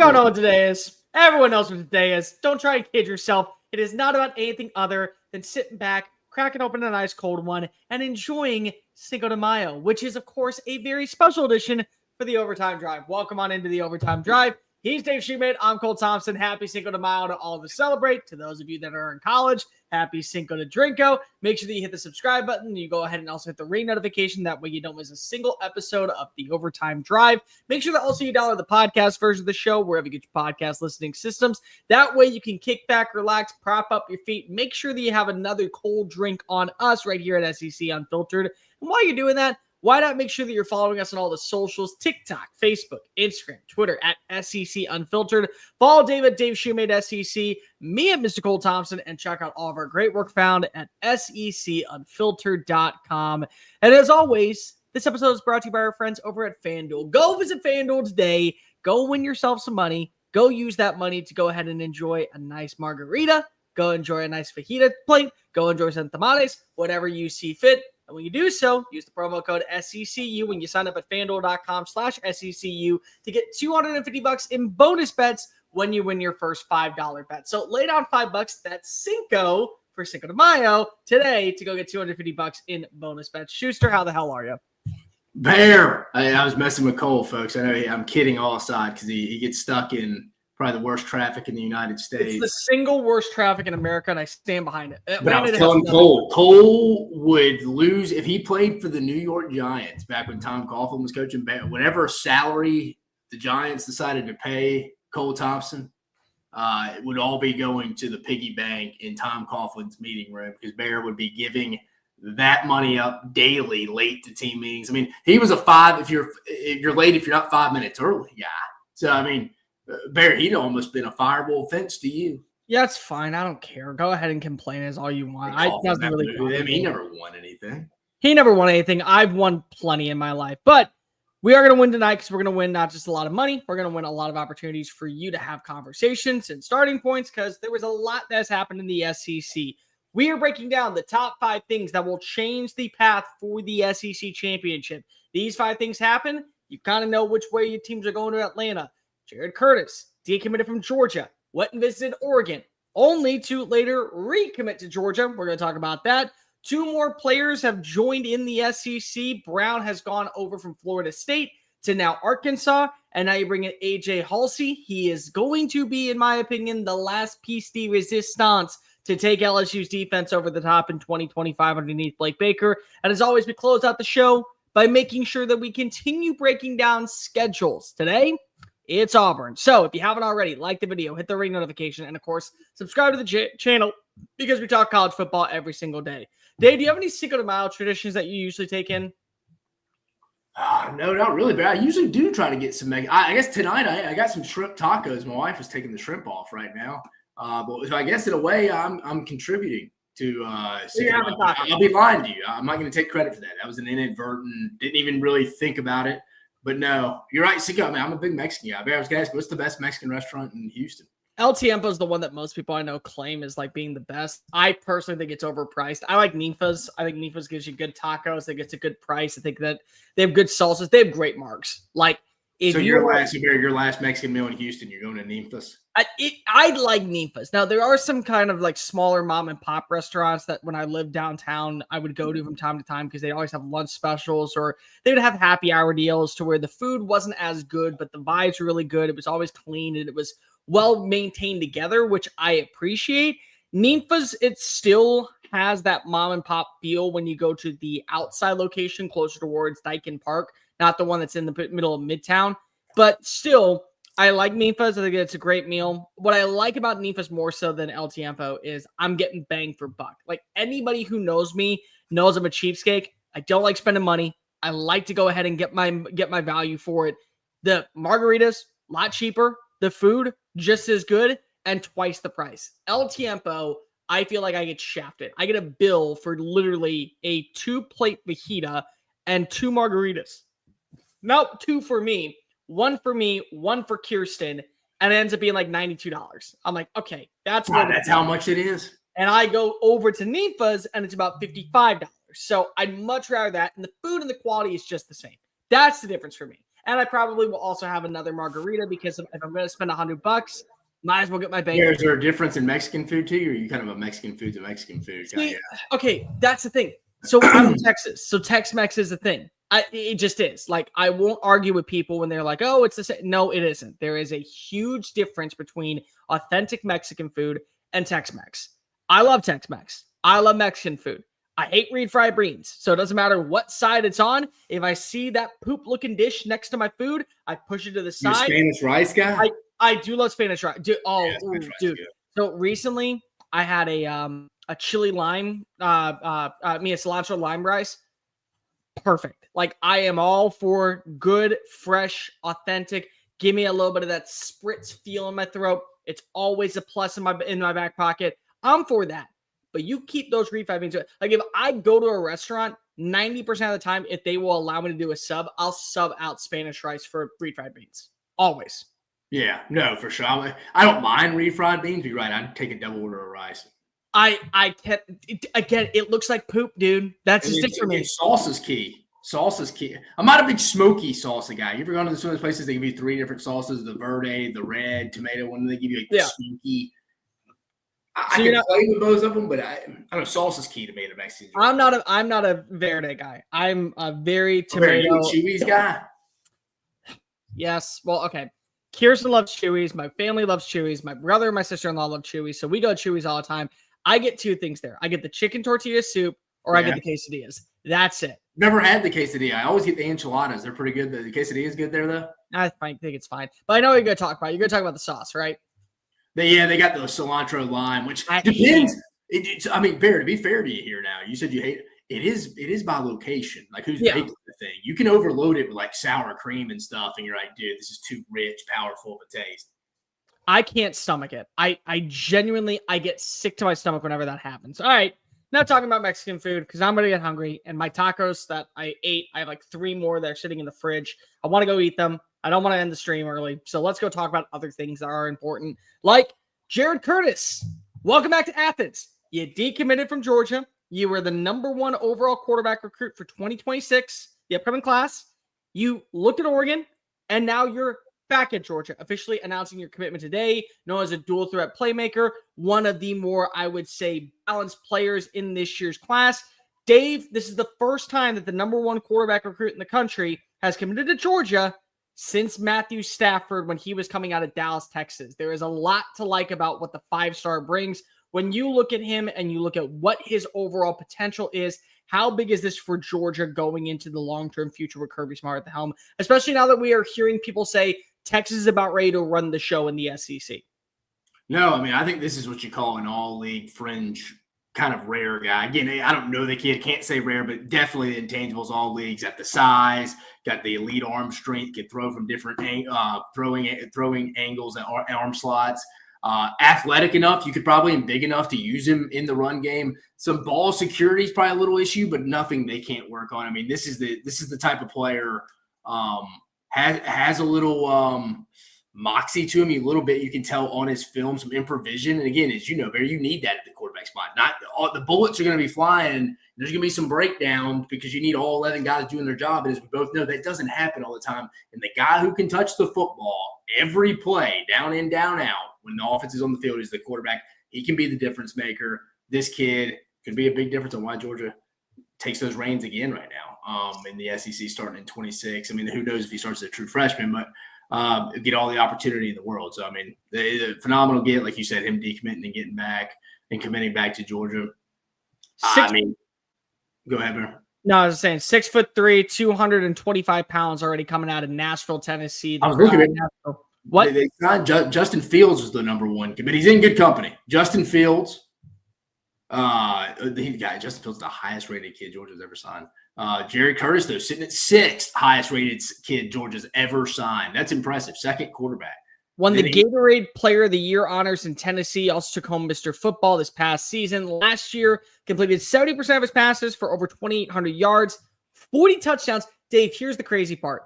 all know what today is. Everyone knows what today is. Don't try and kid yourself. It is not about anything other than sitting back, cracking open a nice cold one, and enjoying Cinco de Mayo, which is, of course, a very special edition for the Overtime Drive. Welcome on into the Overtime Drive. He's Dave Shumate. I'm Cole Thompson. Happy Cinco de Mayo to all of us celebrate. To those of you that are in college, happy Cinco de Drinko. Make sure that you hit the subscribe button. You go ahead and also hit the ring notification. That way you don't miss a single episode of the Overtime Drive. Make sure that also you download the podcast version of the show wherever you get your podcast listening systems. That way you can kick back, relax, prop up your feet. Make sure that you have another cold drink on us right here at SEC Unfiltered. And while you're doing that, why not make sure that you're following us on all the socials, TikTok, Facebook, Instagram, Twitter at SEC Unfiltered. Follow Dave at Dave Shumate SEC, me at Mr. Cole Thompson, and check out all of our great work found at secunfiltered.com. And as always, this episode is brought to you by our friends over at FANDUEL. Go visit FANDUEL today. Go win yourself some money. Go use that money to go ahead and enjoy a nice margarita. Go enjoy a nice fajita plate. Go enjoy some tamales, whatever you see fit. And when you do so, use the promo code SECU when you sign up at FanDuel.com/SECU to get $250 in bonus bets when you win your first $5 bet. So lay down $5. That's Cinco for Cinco de Mayo today to go get $250 in bonus bets. Schuster, how the hell are you? Bear. I was messing with Cole, folks. I know I'm kidding all aside because he gets stuck in probably the worst traffic in the United States. It's the single worst traffic in America, and I stand behind it. But I was telling Cole would lose if he played for the New York Giants back when Tom Coughlin was coaching. Whatever salary the Giants decided to pay Cole Thompson, it would all be going to the piggy bank in Tom Coughlin's meeting room because Bear would be giving that money up daily late to team meetings. I mean, he was a five if you're late if you're not 5 minutes early guy. So I mean, Bear, he'd almost been a fireable offense to you. Yeah, it's fine. I don't care. Go ahead and complain as all you want. He never won anything. He never won anything. I've won plenty in my life. But we are going to win tonight because we're going to win not just a lot of money. We're going to win a lot of opportunities for you to have conversations and starting points because there was a lot that's happened in the SEC. We are breaking down the top 5 things that will change the path for the SEC championship. These 5 things happen. You kind of know which way your teams are going to Atlanta. Jared Curtis, decommitted from Georgia, went and visited Oregon, only to later recommit to Georgia. We're going to talk about that. 2 more players have joined in the SEC. Brown has gone over from Florida State to now Arkansas, and now you bring in A.J. Haulcy. He is going to be, in my opinion, the last piece de resistance to take LSU's defense over the top in 2025 underneath Blake Baker. And as always, we close out the show by making sure that we continue breaking down schedules. Today, it's Auburn. So if you haven't already, like the video, hit the ring notification, and of course, subscribe to the channel because we talk college football every single day. Dave, do you have any Cinco de Mayo traditions that you usually take in? No, not really, but I usually do try to get some. I guess tonight I got some shrimp tacos. My wife is taking the shrimp off right now. But I guess in a way I'm contributing to I'll be lying to you. I'm not going to take credit for that. That was an inadvertent, didn't even really think about it. But no, you're right, Cinco. I mean, I'm a big Mexican guy. I was going to ask, what's the best Mexican restaurant in Houston? El Tiempo is the one that most people I know claim is like being the best. I personally think it's overpriced. I like Ninfa's. I think Ninfa's gives you good tacos. I think it's a good price. I think that they have good salsas. They have great marks. Like, if your last Mexican meal in Houston, you're going to Ninfa's? I like Ninfa's. Now, there are some kind of like smaller mom and pop restaurants that when I lived downtown, I would go to from time to time because they always have lunch specials or they would have happy hour deals to where the food wasn't as good, but the vibes were really good. It was always clean and it was well maintained together, which I appreciate. Ninfa's, it still has that mom and pop feel when you go to the outside location closer towards Dyken Park, not the one that's in the middle of Midtown, but still, I like Ninfa's. I think it's a great meal. What I like about Ninfa's more so than El Tiempo is I'm getting bang for buck. Like anybody who knows me knows I'm a cheapskate. I don't like spending money. I like to go ahead and get my value for it. The margaritas, a lot cheaper. The food, just as good and twice the price. El Tiempo, I feel like I get shafted. I get a bill for literally a 2-plate fajita and 2 margaritas. Nope, 2 for me. 1 for me, 1 for Kirsten, and it ends up being like $92. I'm like, okay, that's how much it is. And I go over to Ninfa's, and it's about $55. So I'd much rather that, and the food and the quality is just the same. That's the difference for me. And I probably will also have another margarita because if I'm going to spend $100, might as well get my bank. Is there a difference in Mexican food too, or are you kind of a Mexican food to Mexican food guy? Okay, that's the thing. So I'm in Texas, so Tex-Mex is a thing. It just is. Like, I won't argue with people when they're like, "Oh, it's the same." No, it isn't. There is a huge difference between authentic Mexican food and Tex-Mex. I love Tex-Mex. I love Mexican food. I hate refried beans, so it doesn't matter what side it's on. If I see that poop-looking dish next to my food, I push it to the side. You're a Spanish rice guy? I do love Spanish rice. Dude, dude. So recently, I had a chili lime, cilantro lime rice. Perfect. Like, I am all for good, fresh, authentic. Give me a little bit of that spritz feel in my throat. It's always a plus in my back pocket. I'm for that. But you keep those refried beans. Like, if I go to a restaurant, 90% of the time, if they will allow me to do a sub, I'll sub out Spanish rice for refried beans. Always. Yeah, no, for sure. I don't mind refried beans, but you're right. I'd take a double order of rice. I can't. Again, it looks like poop, dude. That's the stick for me. Sauce is key. Sauce is key. I'm not a big smoky salsa guy. You ever gone to some of those places? They give you 3 different sauces: the verde, the red, tomato. One they give you like the smoky. I can play with both of them, but I don't know. Sauce is key to me in a Mexican. I'm not a verde guy. I'm a very tomato Chewy's guy. Yes. Well, okay. Kirsten loves Chewy's. My family loves Chewy's. My brother and my sister-in-law love Chewy's. So we go to Chewy's all the time. I get 2 things there. I get the chicken tortilla soup or I get the quesadillas. That's it. Never had the quesadilla. I always get the enchiladas. They're pretty good. The quesadilla is good there, though. I think it's fine. But I know what you're going to talk about. You're going to talk about the sauce, right? They got the cilantro lime, which depends. I mean, Bear, to be fair to you here now, you said you hate it. It is by location. Like, who's making the thing? You can overload it with like sour cream and stuff, and you're like, dude, this is too rich, powerful of a taste. I can't stomach it. I genuinely get sick to my stomach whenever that happens. All right. Now talking about Mexican food because I'm going to get hungry. And my tacos that I ate, I have like 3 more that are sitting in the fridge. I want to go eat them. I don't want to end the stream early. So let's go talk about other things that are important. Like Jared Curtis. Welcome back to Athens. You decommitted from Georgia. You were the #1 overall quarterback recruit for 2026, the upcoming class. You looked at Oregon, and now you're back at Georgia, officially announcing your commitment today, known as a dual threat playmaker, one of the more, I would say, balanced players in this year's class. Dave, this is the first time that the #1 quarterback recruit in the country has committed to Georgia since Matthew Stafford when he was coming out of Dallas, Texas. There is a lot to like about what the 5-star brings. When you look at him and you look at what his overall potential is, how big is this for Georgia going into the long-term future with Kirby Smart at the helm, especially now that we are hearing people say Texas is about ready to run the show in the SEC? No, I mean, I think this is what you call an all-league fringe kind of rare guy. Again, I don't know the kid, can't say rare, but definitely the intangibles all leagues at the size, got the elite arm strength, can throw from different throwing angles and arm slots. Athletic enough, you could probably, and big enough to use him in the run game. Some ball security is probably a little issue, but nothing they can't work on. I mean, this is the type of player has a little moxie to him, a little bit. You can tell on his film some improvision. And again, as you know, Barry, you need that at the quarterback spot. Not all the bullets are going to be flying. There's going to be some breakdown because you need all 11 guys doing their job. And as we both know, that doesn't happen all the time. And the guy who can touch the football every play, down in, down out, when the offense is on the field, is the quarterback. He can be the difference maker. This kid could be a big difference on why Georgia takes those reins again right now in the SEC starting in 26. I mean, who knows if he starts as a true freshman, but get all the opportunity in the world. So, I mean, the phenomenal get, like you said, him decommitting and getting back and committing back to Georgia. Go ahead, bro. No, I was saying 6'3", 225 pounds, already coming out of Nashville, Tennessee. I was looking at what? They signed Justin Fields was the #1 commit. He's in good company. Justin Fields. Justin Fields is the highest rated kid Georgia's ever signed. Jared Curtis, though, sitting at 6th highest rated kid Georgia's ever signed. That's impressive. Second quarterback. Won the Gatorade Player of the Year honors in Tennessee. Also took home Mr. Football this past season. Last year, completed 70% of his passes for over 2,800 yards, 40 touchdowns. Dave, here's the crazy part.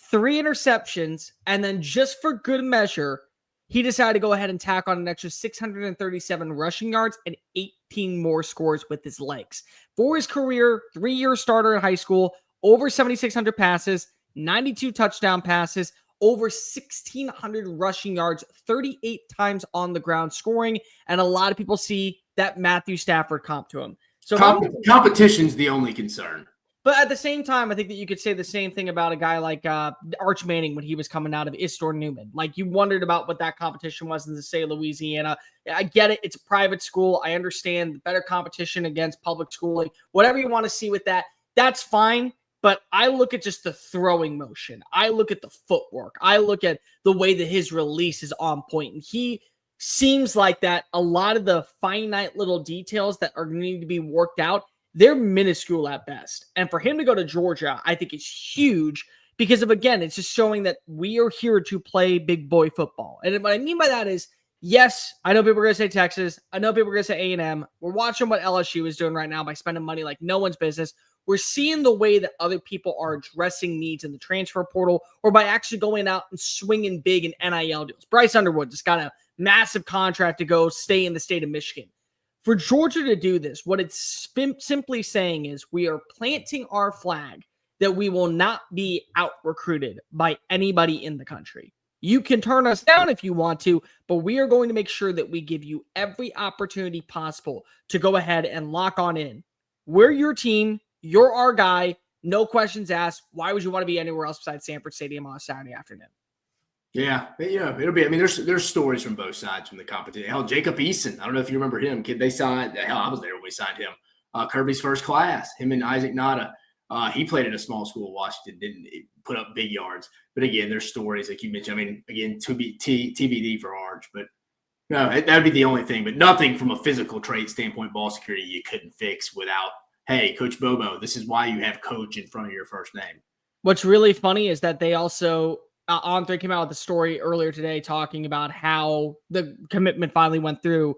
3 interceptions, and then just for good measure, he decided to go ahead and tack on an extra 637 rushing yards and 18 more scores with his legs. For his career, 3-year starter in high school, over 7,600 passes, 92 touchdown passes, over 1,600 rushing yards, 38 times on the ground scoring, and a lot of people see that Matthew Stafford comp to him. So competition's the only concern. But at the same time, I think that you could say the same thing about a guy like Arch Manning when he was coming out of Istor Newman. Like, you wondered about what that competition was in the state of Louisiana. I get it. It's a private school. I understand the better competition against public schooling. Whatever you want to see with that, that's fine. But I look at just the throwing motion. I look at the footwork. I look at the way that his release is on point. And he seems like that a lot of the finite little details that are needing to be worked out, they're minuscule at best. And for him to go to Georgia, I think is huge because of, again, it's just showing that we are here to play big boy football. And what I mean by that is, yes, I know people are going to say Texas. I know people are going to say A&M. We're watching what LSU is doing right now by spending money like no one's business. We're seeing the way that other people are addressing needs in the transfer portal or by actually going out and swinging big in NIL deals. Bryce Underwood just got a massive contract to go stay in the state of Michigan. For Georgia to do this, what it's simply saying is we are planting our flag that we will not be out-recruited by anybody in the country. You can turn us down if you want to, but we are going to make sure that we give you every opportunity possible to go ahead and lock on in. We're your team. You're our guy. No questions asked. Why would you want to be anywhere else besides Sanford Stadium on a Saturday afternoon? Yeah, it'll be. I mean, there's stories from both sides from the competition. Hell, Jacob Eason, I don't know if you remember him. Kid, they signed. Hell, I was there when we signed him. Kirby's first class. Him and Isaac Nada. He played at a small school in Washington. Didn't put up big yards. But again, there's stories like you mentioned. I mean, again, TBD for Arch. But no, that'd be the only thing. But nothing from a physical trait standpoint, ball security, you couldn't fix without, hey, Coach Bobo, this is why you have coach in front of your first name. What's really funny is that they also On3 came out with a story earlier today talking about how the commitment finally went through.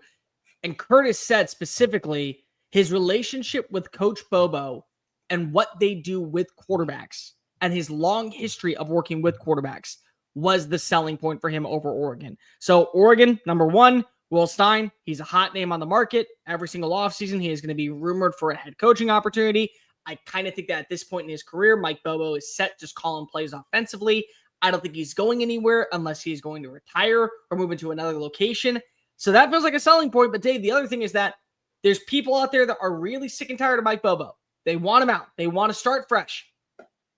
And Curtis said specifically his relationship with Coach Bobo and what they do with quarterbacks and his long history of working with quarterbacks was the selling point for him over Oregon. So Oregon, number one, Will Stein, he's a hot name on the market. Every single offseason, he is going to be rumored for a head coaching opportunity. I kind of think that at this point in his career, Mike Bobo is set just calling plays offensively. I don't think he's going anywhere unless he's going to retire or move into another location. So that feels like a selling point. But Dave, the other thing is that there's people out there that are really sick and tired of Mike Bobo. They want him out. They want to start fresh.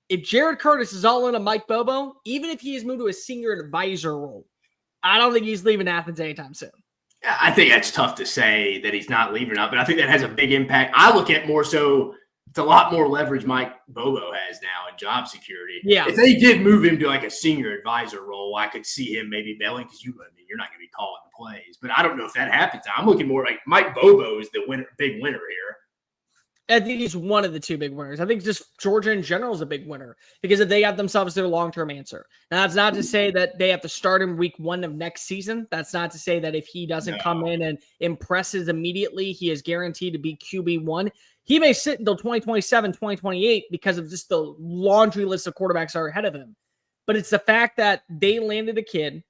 If Jared Curtis is all in on Mike Bobo, even if he has moved to a senior advisor role, I don't think he's leaving Athens anytime soon. I think that's tough to say that he's not leaving or not, but I think that has a big impact. I look at more so it's a lot more leverage Mike Bobo has now in job security. Yeah. If they did move him to like a senior advisor role, I could see him maybe bailing because you're not going to be calling the plays. But I don't know if that happens. I'm looking more like Mike Bobo is the big winner here. I think he's one of the two big winners. I think just Georgia in general is a big winner because if they got themselves their long-term answer. Now, that's not to say that they have to start him week 1 of next season. That's not to say that if he doesn't come in and impresses immediately, he is guaranteed to be QB1. He may sit until 2027, 2028 because of just the laundry list of quarterbacks that are ahead of him. But it's the fact that they landed a kid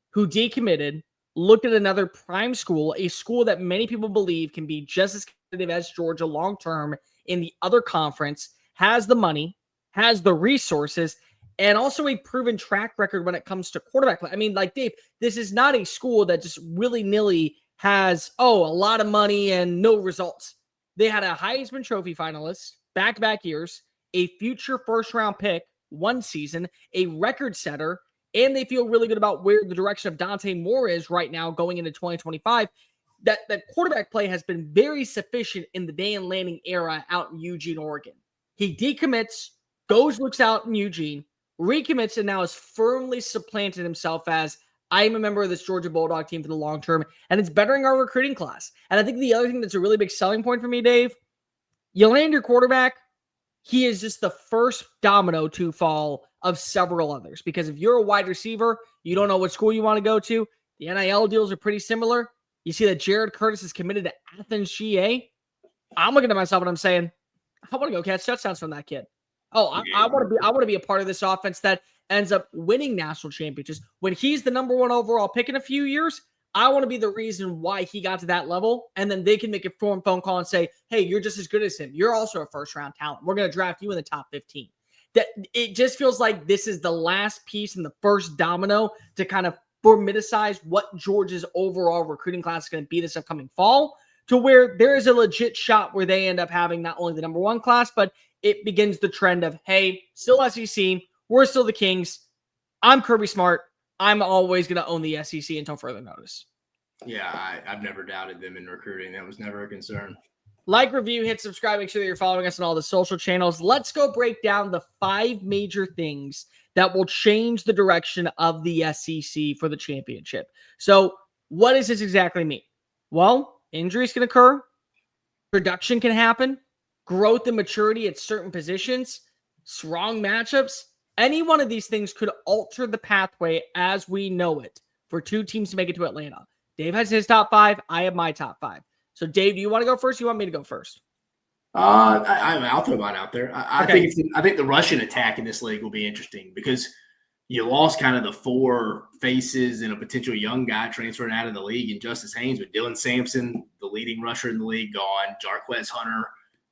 who decommitted, looked at another prime school, a school that many people believe can be just as competitive as Georgia long-term in the other conference, has the money, has the resources, and also a proven track record when it comes to quarterback play. I mean, like Dave, this is not a school that just willy-nilly has, a lot of money and no results. They had a Heisman Trophy finalist, back-to-back years, a future first-round pick, one season, a record setter, and they feel really good about where the direction of Dante Moore is right now going into 2025. That quarterback play has been very sufficient in the Dan Lanning era out in Eugene, Oregon. He decommits, looks out in Eugene, recommits, and now has firmly supplanted himself as I am a member of this Georgia Bulldog team for the long term, and it's bettering our recruiting class. And I think the other thing that's a really big selling point for me, Dave, you land your quarterback, he is just the first domino to fall of several others. Because if you're a wide receiver, you don't know what school you want to go to. The NIL deals are pretty similar. You see that Jared Curtis is committed to Athens, GA. I'm looking at myself and I'm saying, I want to go catch touchdowns from that kid. I want to be a part of this offense that ends up winning national championships. When he's the number 1 overall pick in a few years, I want to be the reason why he got to that level. And then they can make a phone call and say, hey, you're just as good as him. You're also a first-round talent. We're going to draft you in the top 15. that it just feels like this is the last piece and the first domino to kind of formalize what Georgia's overall recruiting class is going to be this upcoming fall, to where there is a legit shot where they end up having not only the number one class, but it begins the trend of, hey, still SEC, we're still the Kings. I'm Kirby Smart. I'm always going to own the SEC until further notice. Yeah, I've never doubted them in recruiting. That was never a concern. Like, review, hit subscribe. Make sure that you're following us on all the social channels. Let's go break down the 5 major things that will change the direction of the SEC for the championship. So what does this exactly mean? Well, injuries can occur. Production can happen. Growth and maturity at certain positions. Strong matchups. Any one of these things could alter the pathway as we know it for 2 teams to make it to Atlanta. Dave has his top 5. I have my top 5. So, Dave, do you want to go first? Or you want me to go first? I'll throw mine out there. I think the Russian attack in this league will be interesting because you lost kind of the 4 faces and a potential young guy transferring out of the league in Justice Haynes, with Dylan Sampson, the leading rusher in the league, gone. Jarquez Hunter,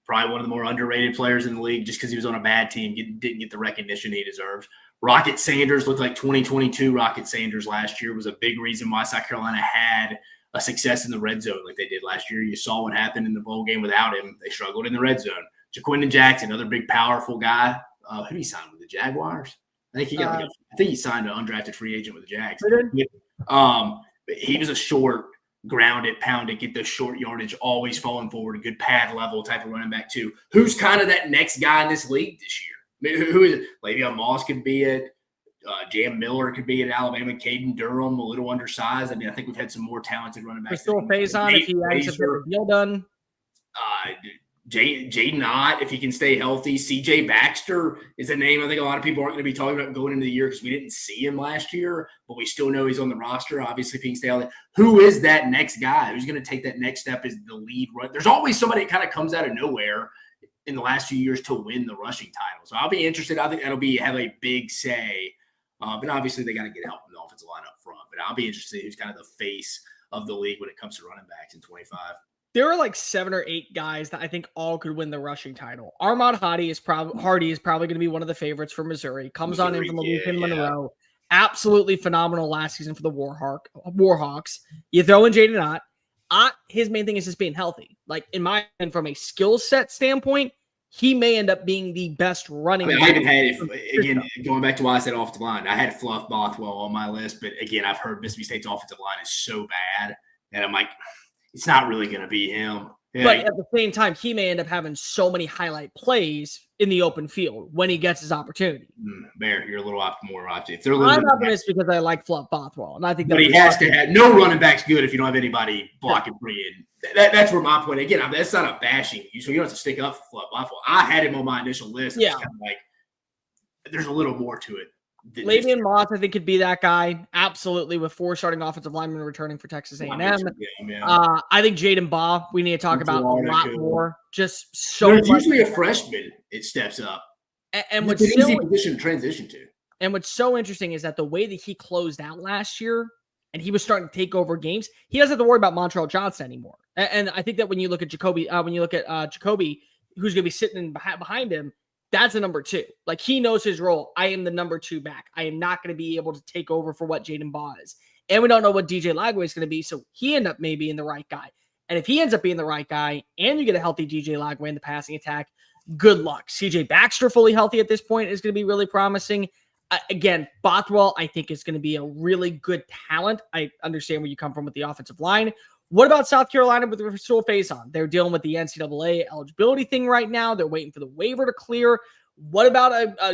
probably one of the more underrated players in the league just because he was on a bad team, didn't get the recognition he deserved. Rocket Sanders looked like 2022 Rocket Sanders last year, was a big reason why South Carolina had a success in the red zone like they did last year. You saw what happened in the bowl game without him. They struggled in the red zone. Jaquindon Jackson, another big, powerful guy. Who did he sign with, the Jaguars? I think he signed an undrafted free agent with the Jags. He was a short, grounded, pounded, get the short yardage, always falling forward, a good pad level type of running back too. Who's kind of that next guy in this league this year? I mean, who is it? Le'Veon Moss could be it. Jam Miller could be at Alabama. Caden Durham, a little undersized. I mean, I think we've had some more talented running backs. Still Faison if he ends up getting the deal done. Jaden Ott, if he can stay healthy. CJ Baxter is a name I think a lot of people aren't going to be talking about going into the year because we didn't see him last year, but we still know he's on the roster. Obviously, if he can stay healthy. Who is that next guy? Who's going to take that next step as the lead runner? There's always somebody that kind of comes out of nowhere in the last few years to win the rushing title. So I'll be interested. I think that'll have a big say. But obviously, they got to get help from the offensive line up front. But I'll be interested who's kind of the face of the league when it comes to running backs in 25. There are like 7 or 8 guys that I think all could win the rushing title. Armand Hardy is probably going to be one of the favorites for Missouri. Comes on in from Lincoln Monroe. Absolutely phenomenal last season for the Warhawks. You throw in Jaden Ott. His main thing is just being healthy. Like, in my opinion, from a skill set standpoint, he may end up being the best running back. I even had, going back to why I said offensive line, I had Fluff Bothwell on my list, but again, I've heard Mississippi State's offensive line is so bad that I'm like, it's not really going to be him. But at the same time, he may end up having so many highlight plays in the open field when he gets his opportunity. Bear, you're a little more optimistic. I'm optimistic because I like Fluff Bothwell, and I think. But he has to have no running backs good if you don't have anybody blocking free. And that's where my point. Again, that's not a bashing you, so you don't have to stick up for Fluff Bothwell. I had him on my initial list. Yeah, kind of like there's a little more to it. Le'Veon Moss, I think, could be that guy. Absolutely, with 4 starting offensive linemen returning for Texas A&M. I think Jaden Baugh, we need to talk about a lot more. Just so there's usually a freshman it steps up. And what's an easy position to transition to. And what's so interesting is that the way that he closed out last year and he was starting to take over games, he doesn't have to worry about Montreal Johnson anymore. And I think that when you look at Jacoby, who's going to be sitting behind him, that's a number 2. Like, he knows his role. I am the number 2 back. I am not going to be able to take over for what Jaden Baugh is. And we don't know what DJ Lagway is going to be, so he ended up maybe being the right guy. And if he ends up being the right guy and you get a healthy DJ Lagway in the passing attack, good luck. CJ Baxter fully healthy at this point is going to be really promising. Again, Bothwell, I think, is going to be a really good talent. I understand where you come from with the offensive line. What about South Carolina with Rasul Faison? They're dealing with the NCAA eligibility thing right now. They're waiting for the waiver to clear. What about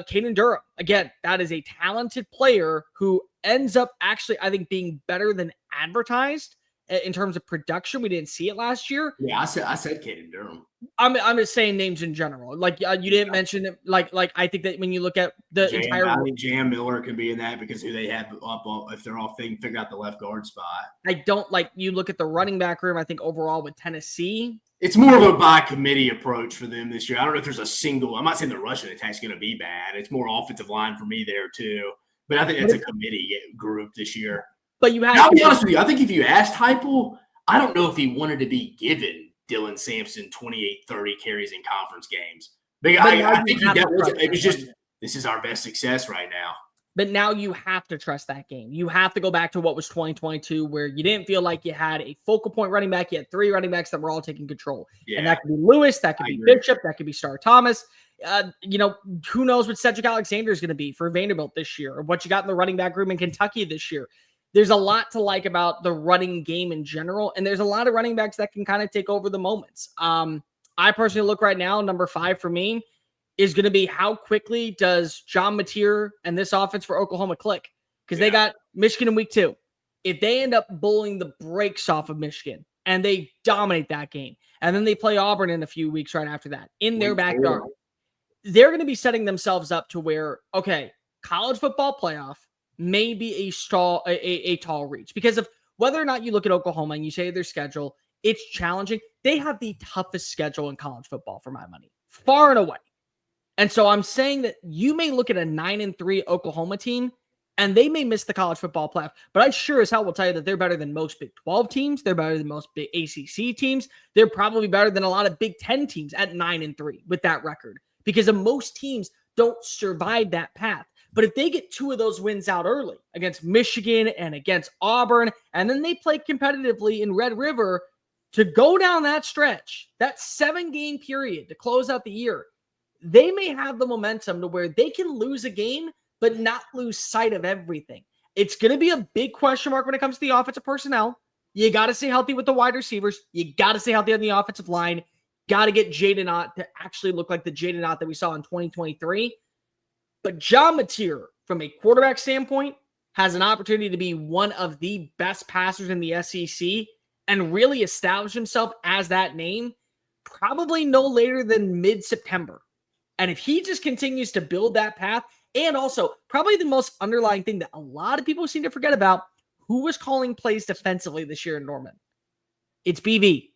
Caden Durham? Again, that is a talented player who ends up actually, I think, being better than advertised in terms of production. We didn't see it last year. Yeah, I said Caden Durham. I'm just saying names in general. Like, you didn't mention it. Like I think that when you look at the entire league, Jam Miller could be in that because who they have up if they're off, they can figure out the left guard spot. I don't like you look at the running back room. I think overall with Tennessee, it's more of a by committee approach for them this year. I don't know if there's a single. I'm not saying the rushing attack's going to be bad. It's more offensive line for me there too. But I think that's a committee group this year. But you have. I'll be honest with you. I think if you asked Heupel, I don't know if he wanted to be given Dylan Sampson 28, 30 carries in conference games. I think it was just this is our best success right now. But now you have to trust that game. You have to go back to what was 2022, where you didn't feel like you had a focal point running back. You had 3 running backs that were all taking control. Yeah. And that could be Lewis, that could be Bishop, that could be Star Thomas. Who knows what Cedric Alexander is going to be for Vanderbilt this year, or what you got in the running back room in Kentucky this year. There's a lot to like about the running game in general, and there's a lot of running backs that can kind of take over the moments. I personally look right now, number 5 for me is going to be how quickly does John Mateer and this offense for Oklahoma click? Because they got Michigan in week 2. If they end up bullying the brakes off of Michigan and they dominate that game, and then they play Auburn in a few weeks right after that in their backyard, they're going to be setting themselves up to where, okay, college football playoff may be a tall reach, because of whether or not you look at Oklahoma and you say their schedule, it's challenging. They have the toughest schedule in college football for my money, far and away. And so I'm saying that you may look at a 9-3 Oklahoma team and they may miss the college football playoff, but I sure as hell will tell you that they're better than most Big 12 teams. They're better than most big ACC teams. They're probably better than a lot of Big 10 teams at 9-3 with that record, because of most teams don't survive that path. But if they get 2 of those wins out early against Michigan and against Auburn, and then they play competitively in Red River to go down that stretch, that 7-game period to close out the year, they may have the momentum to where they can lose a game, but not lose sight of everything. It's going to be a big question mark when it comes to the offensive personnel. You got to stay healthy with the wide receivers. You got to stay healthy on the offensive line. Got to get Jaden Ott to actually look like the Jaden Ott that we saw in 2023. But John Mateer, from a quarterback standpoint, has an opportunity to be one of the best passers in the SEC and really establish himself as that name probably no later than mid-September. And if he just continues to build that path, and also probably the most underlying thing that a lot of people seem to forget about, who was calling plays defensively this year in Norman? It's BV.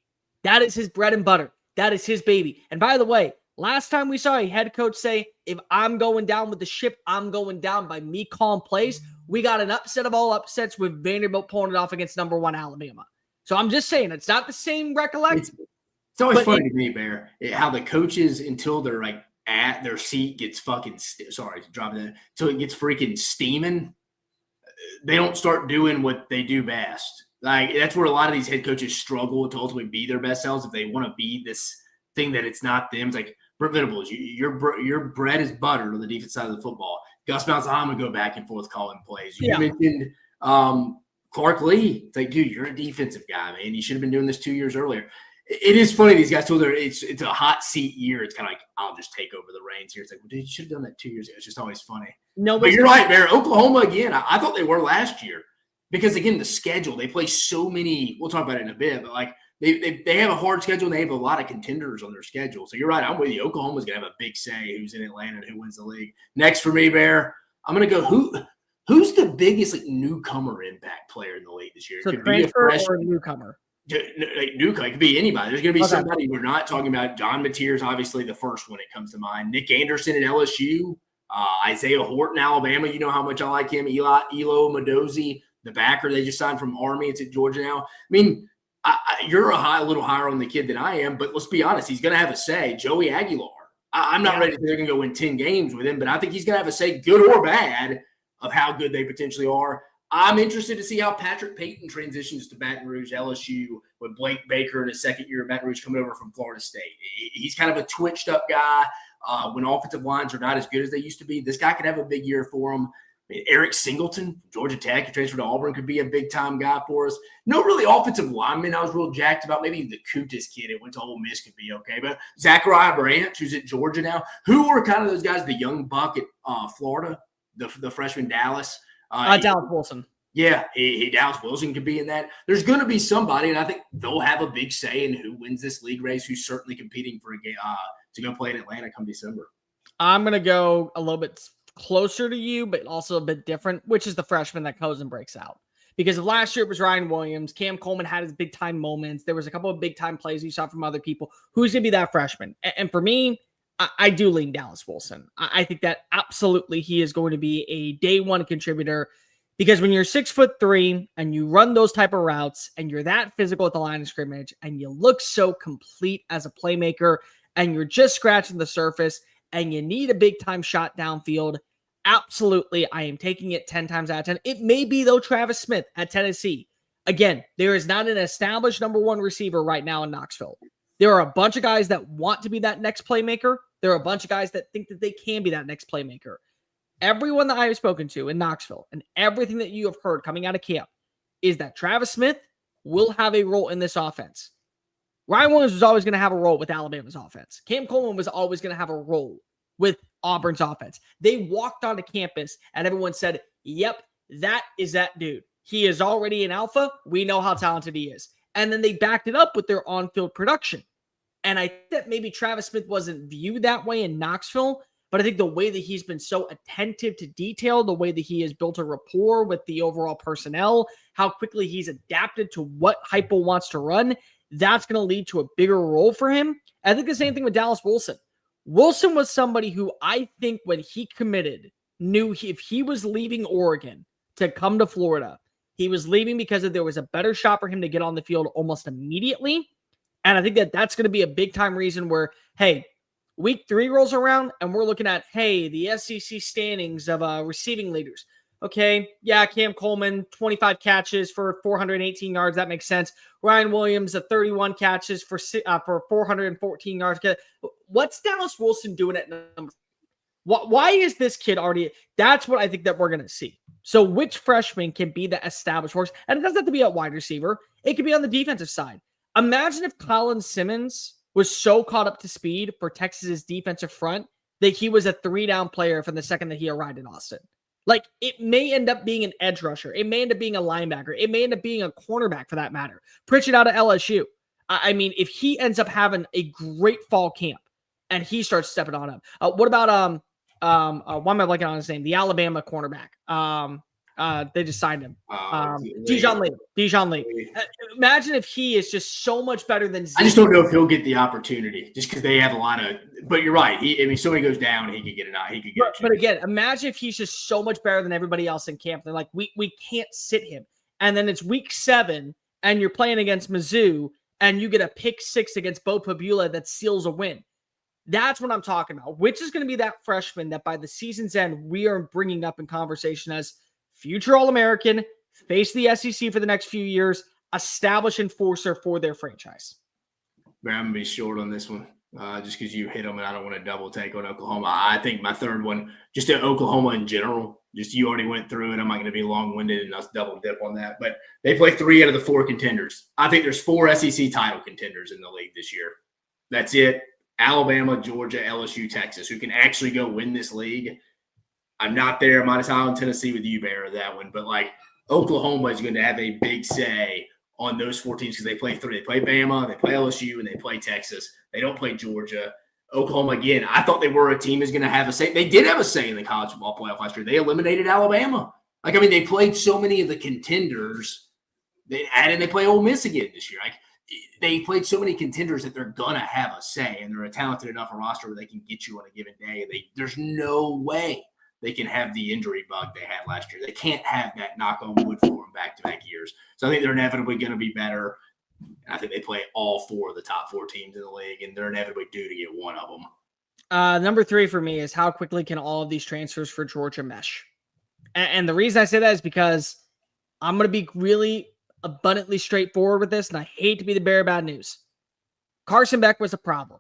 That is his bread and butter. That is his baby. And by the way, last time we saw a head coach say, if I'm going down with the ship, I'm going down by me calling plays, we got an upset of all upsets with Vanderbilt pulling it off against number 1 Alabama. So I'm just saying, it's not the same recollection. It's always funny to me, Bear, how the coaches, until they're like at their seat gets fucking dropping that, so it gets freaking steaming, they don't start doing what they do best. Like, that's where a lot of these head coaches struggle to ultimately be their best selves if they want to be this thing that it's not them. It's like Brent Venables, your bread is butter on the defense side of the football. Gus Malzahn would go back and forth calling plays. You mentioned Clark Lee. It's like, dude, you're a defensive guy, man. You should have been doing this 2 years earlier. It is funny, these guys told her it's a hot seat year. It's kind of like, I'll just take over the reins here. It's like, well, dude, you should have done that 2 years ago. It's just always funny. No, but you're right, Bear. Oklahoma, again, I thought they were last year because, again, the schedule, they play so many – we'll talk about it in a bit, but, like, they have a hard schedule and they have a lot of contenders on their schedule. So you're right. I'm with you. Oklahoma's going to have a big say who's in Atlanta and who wins the league. Next for me, Bear, I'm going to go who's the biggest newcomer impact player in the league this year? So transfer or newcomer? Newcomer, it could be anybody. There's going to be somebody we're not talking about. John Mateer is obviously the first one that comes to mind. Nick Anderson at LSU, Isaiah Horton, Alabama. You know how much I like him. Elo Madozi, the backer they just signed from Army. It's at Georgia now. I mean, you're a little higher on the kid than I am, but let's be honest. He's going to have a say. Joey Aguilar. I'm not ready to say they're going to go win 10 games with him, but I think he's going to have a say, good or bad, of how good they potentially are. I'm interested to see how Patrick Payton transitions to Baton Rouge, LSU, with Blake Baker in his second year at Baton Rouge coming over from Florida State. He's kind of a twitched-up guy. When offensive lines are not as good as they used to be, this guy could have a big year for him. I mean, Eric Singleton from Georgia Tech, who transferred to Auburn, could be a big-time guy for us. No really offensive lineman I was real jacked about. Maybe the Kutas kid that went to Ole Miss could be okay. But Zachariah Branch, who's at Georgia now, who are kind of those guys, the young buck at Florida, the freshman Dallas. Dallas Wilson. Yeah, Dallas Wilson could be in that. There's going to be somebody, and I think they'll have a big say in who wins this league race, who's certainly competing for a game to go play in Atlanta come December. I'm going to go a little bit closer to you, but also a bit different, which is the freshman that goes and breaks out. Because of last year, it was Ryan Williams. Cam Coleman had his big-time moments. There was a couple of big-time plays you saw from other people. Who's going to be that freshman? And for me, I do lean Dallas Wilson. I think that absolutely he is going to be a day one contributor, because when you're 6'3" and you run those type of routes and you're that physical at the line of scrimmage and you look so complete as a playmaker and you're just scratching the surface and you need a big-time shot downfield, absolutely, I am taking it 10 times out of 10. It may be, though, Travis Smith at Tennessee. Again, there is not an established number one receiver right now in Knoxville. There are a bunch of guys that want to be that next playmaker. There are a bunch of guys that think that they can be that next playmaker. Everyone that I have spoken to in Knoxville and everything that you have heard coming out of camp is that Travis Smith will have a role in this offense. Ryan Williams was always going to have a role with Alabama's offense. Cam Coleman was always going to have a role with Auburn's offense. They walked onto campus and everyone said, yep, that is that dude. He is already an alpha. We know how talented he is. And then they backed it up with their on-field production. And I think that maybe Travis Smith wasn't viewed that way in Knoxville, but I think the way that he's been so attentive to detail, the way that he has built a rapport with the overall personnel, how quickly he's adapted to what Heupel wants to run, that's going to lead to a bigger role for him. I think the same thing with Dallas Wilson. Wilson was somebody who I think when he committed knew if he was leaving Oregon to come to Florida, he was leaving because there was a better shot for him to get on the field almost immediately. And I think that that's going to be a big time reason where, hey, week 3 rolls around and we're looking at, hey, the SEC standings of receiving leaders. Okay, yeah, Cam Coleman, 25 catches for 418 yards. That makes sense. Ryan Williams, 31 catches for 414 yards. What's Dallas Wilson doing at number? Why is this kid already? That's what I think that we're going to see. So which freshman can be the established horse? And it doesn't have to be at wide receiver. It could be on the defensive side. Imagine if Colin Simmons was so caught up to speed for Texas's defensive front that he was a 3-down player from the second that he arrived in Austin. Like, it may end up being an edge rusher. It may end up being a linebacker. It may end up being a cornerback for that matter. Pritchett out of LSU. I mean, if he ends up having a great fall camp and he starts stepping on up. What about, why am I blanking on his name? The Alabama cornerback. They just signed him. Dijon Lee. Imagine if he is just so much better than Zeke. I just don't know if he'll get the opportunity just because they have a lot of. But you're right. Somebody goes down, he could get it out. He could get. But again, imagine if he's just so much better than everybody else in camp. They're like, we can't sit him, and then it's week 7, and you're playing against Mizzou, and you get a pick 6 against Bo Pabula that seals a win. That's what I'm talking about. Which is going to be that freshman that by the season's end we are bringing up in conversation as future All-American, face the SEC for the next few years, establish enforcer for their franchise. I'm going to be short on this one just because you hit them and I don't want to double take on Oklahoma. I think my third one, just at Oklahoma in general, just you already went through it. I'm not going to be long-winded and I'll double dip on that. But they play 3 out of the 4 contenders. I think there's 4 SEC title contenders in the league this year. That's it. Alabama, Georgia, LSU, Texas, who can actually go win this league. I'm not there. I'm out of Tennessee with you, Bear, that one. But, like, Oklahoma is going to have a big say on those 4 teams because they play 3. They play Bama, they play LSU, and they play Texas. They don't play Georgia. Oklahoma, again, I thought they were a team is going to have a say. They did have a say in the college football playoff last year. They eliminated Alabama. Like, I mean, they played so many of the contenders. They play Ole Miss again this year. Like, they played so many contenders that they're going to have a say, and they're a talented enough roster where they can get you on a given day. There's no way they can have the injury bug they had last year. They can't have that knock on wood for them back-to-back years. So I think they're inevitably going to be better. And I think they play all 4 of the top 4 teams in the league, and they're inevitably due to get one of them. Number 3 for me is how quickly can all of these transfers for Georgia mesh? And the reason I say that is because I'm going to be really abundantly straightforward with this, and I hate to be the bearer of bad news. Carson Beck was a problem.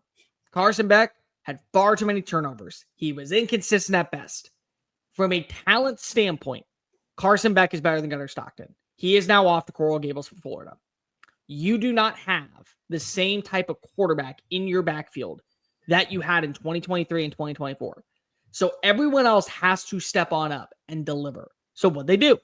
Carson Beck had far too many turnovers. He was inconsistent at best. From a talent standpoint, Carson Beck is better than Gunnar Stockton. He is now off the Coral Gables for Florida. You do not have the same type of quarterback in your backfield that you had in 2023 and 2024. So everyone else has to step on up and deliver. So what they do,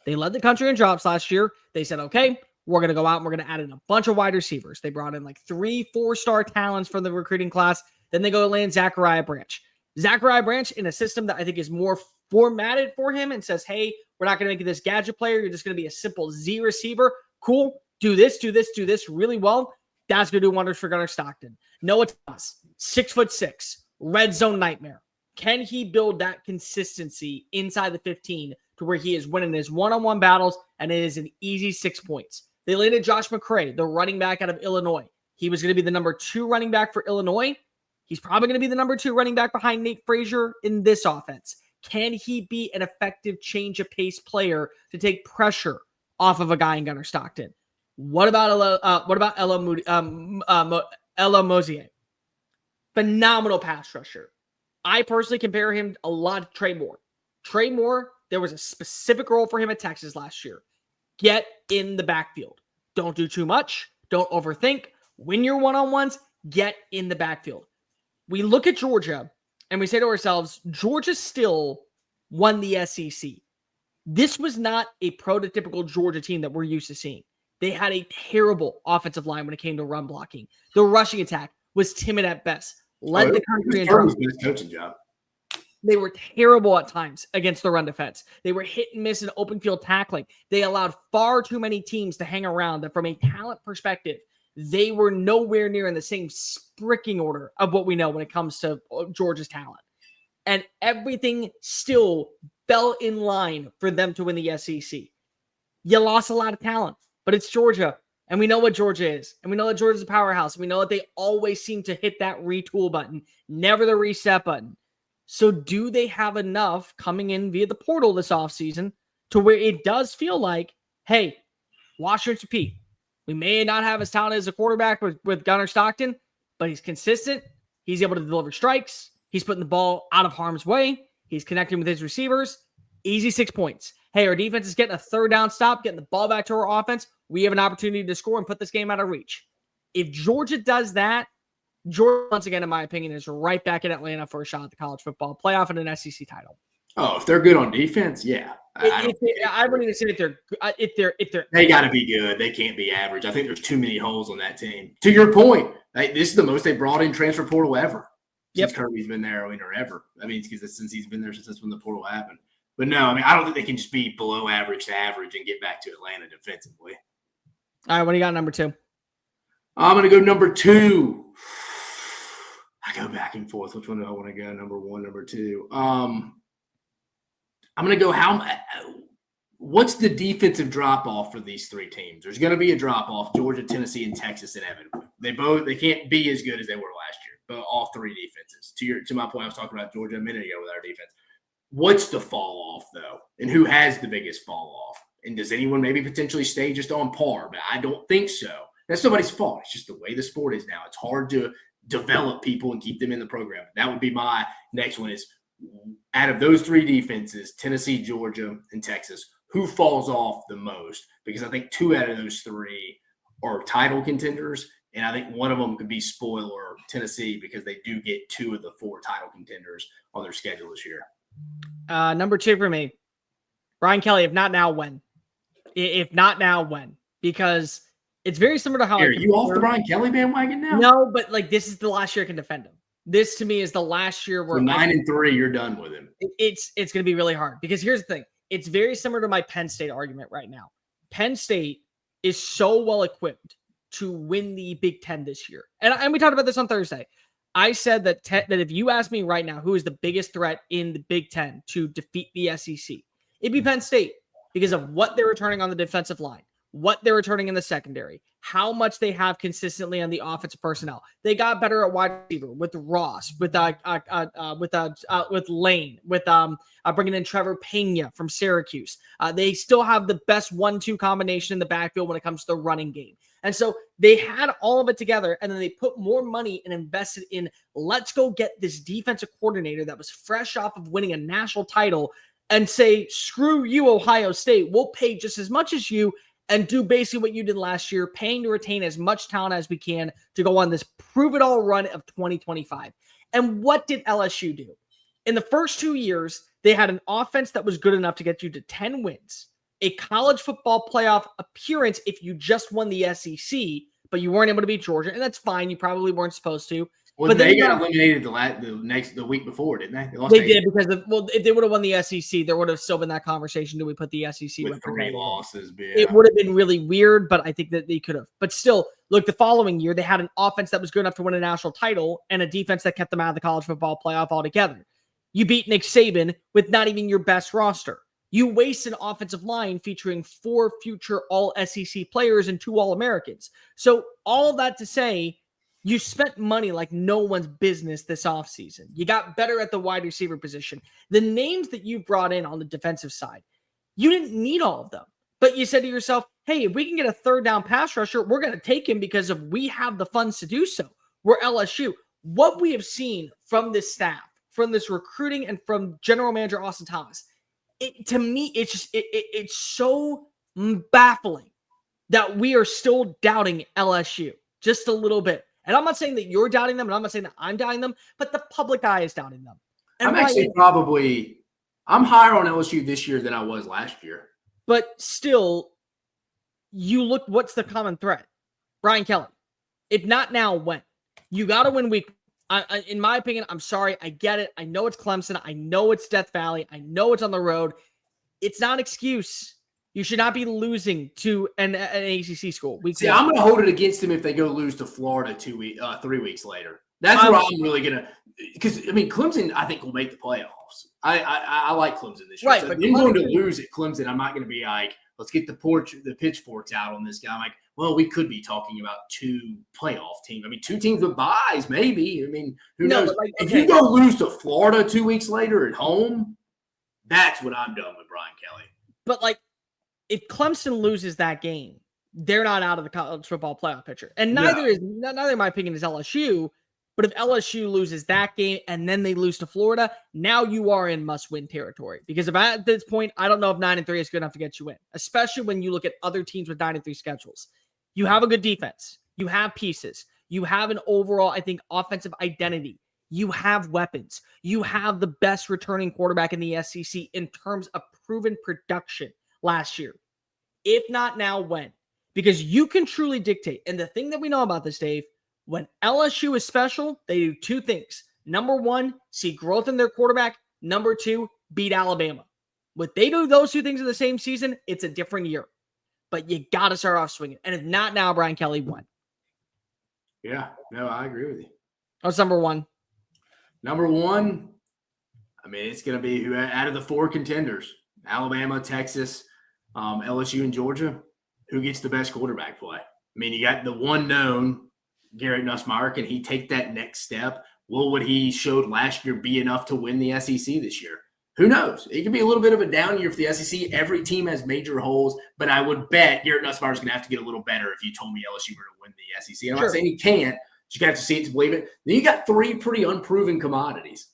they led the country in drops last year. They said, okay, we're going to go out and we're going to add in a bunch of wide receivers. They brought in like 3 4-star talents from the recruiting class. Then they go land Zachariah Branch. Zachariah Branch in a system that I think is more formatted for him and says, hey, we're not going to make you this gadget player. You're just going to be a simple Z receiver. Cool. Do this really well. That's going to do wonders for Gunnar Stockton. Noah Thomas, 6'6", red zone nightmare. Can he build that consistency inside the 15 to where he is winning his one-on-one battles and it is an easy 6 points? They landed Josh McCray, the running back out of Illinois. He was going to be the number 2 running back for Illinois. He's probably going to be the number 2 running back behind Nate Frazier in this offense. Can he be an effective change of pace player to take pressure off of a guy in Gunnar Stockton? What about Ella Mosier? Phenomenal pass rusher. I personally compare him a lot to Trey Moore. Trey Moore, there was a specific role for him at Texas last year. Get in the backfield. Don't do too much. Don't overthink. Win your one-on-ones. Get in the backfield. We look at Georgia and we say to ourselves, Georgia still won the SEC. This was not a prototypical Georgia team that we're used to seeing. They had a terrible offensive line when it came to run blocking. The rushing attack was timid at best. Led the country in drops. Coaching job. They were terrible at times against the run defense. They were hit and miss in open field tackling. They allowed far too many teams to hang around that from a talent perspective, they were nowhere near in the same spricking order of what we know when it comes to Georgia's talent. And everything still fell in line for them to win the SEC. You lost a lot of talent, but it's Georgia. And we know what Georgia is. And we know that Georgia's a powerhouse. And we know that they always seem to hit that retool button, never the reset button. So do they have enough coming in via the portal this offseason to where it does feel like, hey, wash, rinse, repeat. We may not have as talented as a quarterback with Gunnar Stockton, but he's consistent. He's able to deliver strikes. He's putting the ball out of harm's way. He's connecting with his receivers. Easy 6 points. Hey, our defense is getting a third down stop, getting the ball back to our offense. We have an opportunity to score and put this game out of reach. If Georgia does that, Georgia, once again, in my opinion, is right back in Atlanta for a shot at the college football playoff and an SEC title. Oh, if they're good on defense, yeah. I wouldn't even say if they're they got to be good. They can't be average. I think there's too many holes on that team. To your point, this is the most they brought in transfer portal ever since Kirby's been there, or ever. I mean, because since he's been there since when the portal happened. But no, I mean, I don't think they can just be below average to average and get back to Atlanta defensively. All right, what do you got, number 2? I'm going to go number 2. I go back and forth. Which one do I want to go? Number 1, number 2. I'm going to go what's the defensive drop-off for these 3 teams? There's going to be a drop-off, Georgia, Tennessee, and Texas inevitably. They can't be as good as they were last year, but all 3 defenses. To my point, I was talking about Georgia a minute ago with our defense. What's the fall-off, though? And who has the biggest fall-off? And does anyone maybe potentially stay just on par? But I don't think so. That's nobody's fault. It's just the way the sport is now. It's hard to develop people and keep them in the program. That would be my next one is, out of those 3 defenses, Tennessee, Georgia, and Texas, who falls off the most? Because I think 2 out of those 3 are title contenders, and I think one of them could be spoiler Tennessee because they do get 2 of the 4 title contenders on their schedule this year. Number 2 for me, Brian Kelly. If not now, when? If not now, when? Because it's very similar to how Are you off the Brian Kelly bandwagon now? No, but this is the last year I can defend him. This to me is the last year where 9-3, you're done with him. It's going to be really hard because here's the thing. It's very similar to my Penn State argument right now. Penn State is so well equipped to win the Big Ten this year. And we talked about this on Thursday. I said that if you ask me right now, who is the biggest threat in the Big Ten to defeat the SEC, it'd be Penn State because of what they're returning on the defensive line, what they're returning in the secondary, how much they have consistently on the offensive personnel. They got better at wide receiver with Ross, with Lane, with bringing in Trevor Pena from Syracuse. They still have the best 1-2 combination in the backfield when it comes to the running game. And so they had all of it together, and then they put more money and invested in, let's go get this defensive coordinator that was fresh off of winning a national title and say, screw you, Ohio State. We'll pay just as much as you and do basically what you did last year, paying to retain as much talent as we can to go on this prove-it-all run of 2025. And what did LSU do? In the first 2 years, they had an offense that was good enough to get you to 10 wins, a college football playoff appearance if you just won the SEC, but you weren't able to beat Georgia, and that's fine. You probably weren't supposed to. Well, but they got eliminated the week before, didn't they? They did because if they would have won the SEC, there would have still been that conversation. Do we put the SEC with 3 losses? Yeah. It would have been really weird, but I think that they could have. But still, look, the following year they had an offense that was good enough to win a national title and a defense that kept them out of the college football playoff altogether. You beat Nick Saban with not even your best roster. You waste an offensive line featuring 4 future all-SEC players and 2 All-Americans. So all that to say, You spent money like no one's business this offseason. You got better at the wide receiver position. The names that you brought in on the defensive side, you didn't need all of them. But you said to yourself, hey, if we can get a third down pass rusher, we're going to take him because we have the funds to do so. We're LSU. What we have seen from this staff, from this recruiting, and from general manager Austin Thomas, to me, it's so baffling that we are still doubting LSU just a little bit. And I'm not saying that you're doubting them, and I'm not saying that I'm doubting them, but the public eye is doubting them. And I'm higher on LSU this year than I was last year. But still, you look, what's the common thread? Brian Kelly. If not now, when? You got to win week. In my opinion, I'm sorry. I get it. I know it's Clemson. I know it's Death Valley. I know it's on the road. It's not an excuse. You should not be losing to an ACC school. I'm going to hold it against them if they go lose to Florida 3 weeks later. That's where I'm really going to – because, Clemson, I think, will make the playoffs. I like Clemson this year. Right, so but them going to lose at Clemson, I'm not going to be like, let's get the pitchforks out on this guy. I'm like, well, we could be talking about 2 playoff teams. 2 teams with byes, maybe. Who knows? If you go lose to Florida 2 weeks later at home, that's what I'm done with Brian Kelly. But, if Clemson loses that game, they're not out of the college football playoff picture. And neither, in my opinion, is LSU. But if LSU loses that game and then they lose to Florida, now you are in must-win territory. Because at this point, I don't know if 9-3 is good enough to get you in, especially when you look at other teams with 9-3 schedules. You have a good defense. You have pieces. You have an overall, I think, offensive identity. You have weapons. You have the best returning quarterback in the SEC in terms of proven production last year. If not now, when? Because you can truly dictate. And the thing that we know about this, Dave, when LSU is special, they do 2 things. Number 1, see growth in their quarterback. Number 2, beat Alabama. When they do those 2 things in the same season, it's a different year. But you got to start off swinging. And if not now, Brian Kelly won. Yeah, no, I agree with you. What's number 1? Number 1, it's going to be who out of the 4 contenders, Alabama, Texas, LSU, and Georgia, who gets the best quarterback play? You got the one known, Garrett Nussmeier. Can he take that next step? Will what he showed last year be enough to win the SEC this year? Who knows? It could be a little bit of a down year for the SEC. Every team has major holes, but I would bet Garrett Nussmeier is going to have to get a little better if you told me LSU were to win the SEC. I'm not saying he can't. You have to see it to believe it. Then you got 3 pretty unproven commodities.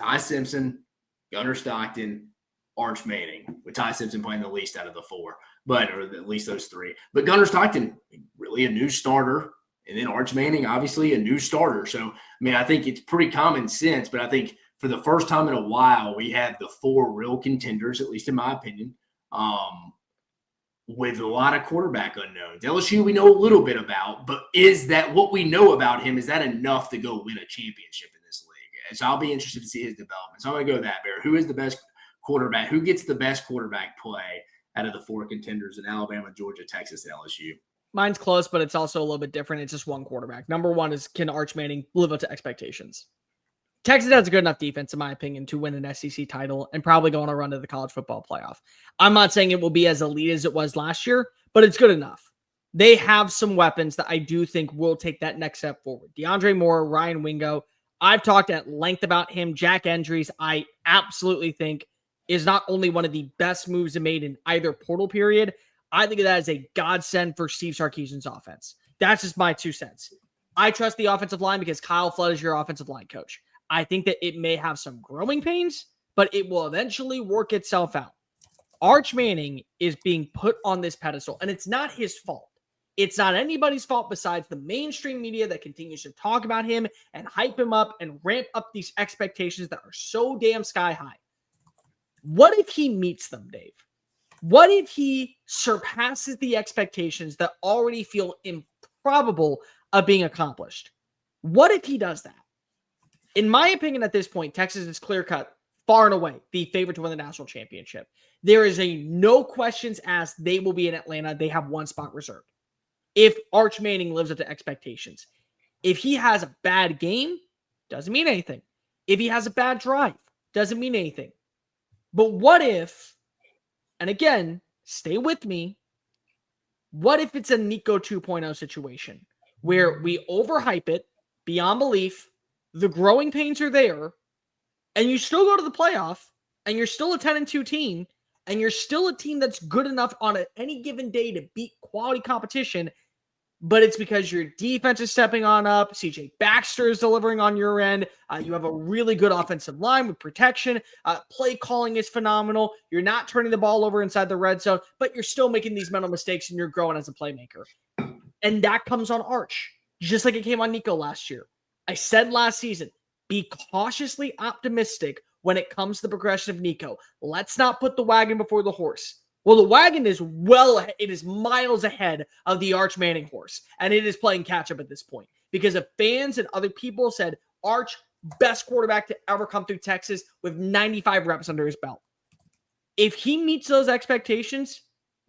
Ty Simpson, Gunnar Stockton, Arch Manning, with Ty Simpson playing the least out of the 4, or at least those 3. But Gunnar Stockton, really a new starter, and then Arch Manning, obviously a new starter. So, I think it's pretty common sense, but I think for the first time in a while, we have the 4 real contenders, at least in my opinion, with a lot of quarterback unknowns. LSU we know a little bit about, but is that what we know about him, is that enough to go win a championship in this league? And so I'll be interested to see his development. So I'm going to go that, Bear. Who is the best quarterback? Who gets the best quarterback play out of the 4 contenders in Alabama, Georgia, Texas, and LSU? Mine's close, but it's also a little bit different. It's just one quarterback. Number 1 is, can Arch Manning live up to expectations? Texas has a good enough defense, in my opinion, to win an SEC title and probably go on a run to the college football playoff. I'm not saying it will be as elite as it was last year, but it's good enough. They have some weapons that I do think will take that next step forward. DeAndre Moore, Ryan Wingo. I've talked at length about him. Jack Endries, I absolutely think, is not only one of the best moves made in either portal period. I think that is a godsend for Steve Sarkisian's offense. That's just my 2 cents. I trust the offensive line because Kyle Flood is your offensive line coach. I think that it may have some growing pains, but it will eventually work itself out. Arch Manning is being put on this pedestal, and it's not his fault. It's not anybody's fault besides the mainstream media that continues to talk about him and hype him up and ramp up these expectations that are so damn sky high. What if he meets them, Dave? What if he surpasses the expectations that already feel improbable of being accomplished? What if he does that? In my opinion, at this point, Texas is clear-cut, far and away, the favorite to win the national championship. There is a no questions asked they will be in Atlanta. They have 1 spot reserved. If Arch Manning lives up to expectations. If he has a bad game, doesn't mean anything. If he has a bad drive, doesn't mean anything. But what if, and again, stay with me, what if it's a Nico 2.0 situation where we overhype it, beyond belief. The growing pains are there, and you still go to the playoff, and you're still a 10-2 team, and you're still a team that's good enough on any given day to beat quality competition, but it's because your defense is stepping on up. CJ Baxter is delivering on your end. You have a really good offensive line with protection. Play calling is phenomenal. You're not turning the ball over inside the red zone, but you're still making these mental mistakes, and you're growing as a playmaker. And that comes on Arch, just like it came on Nico last year. I said last season, be cautiously optimistic when it comes to the progression of Nico. Let's not put the wagon before the horse. Well, the wagon is it is miles ahead of the Arch Manning horse, and it is playing catch up at this point because of fans and other people said Arch, best quarterback to ever come through Texas with 95 reps under his belt. If he meets those expectations,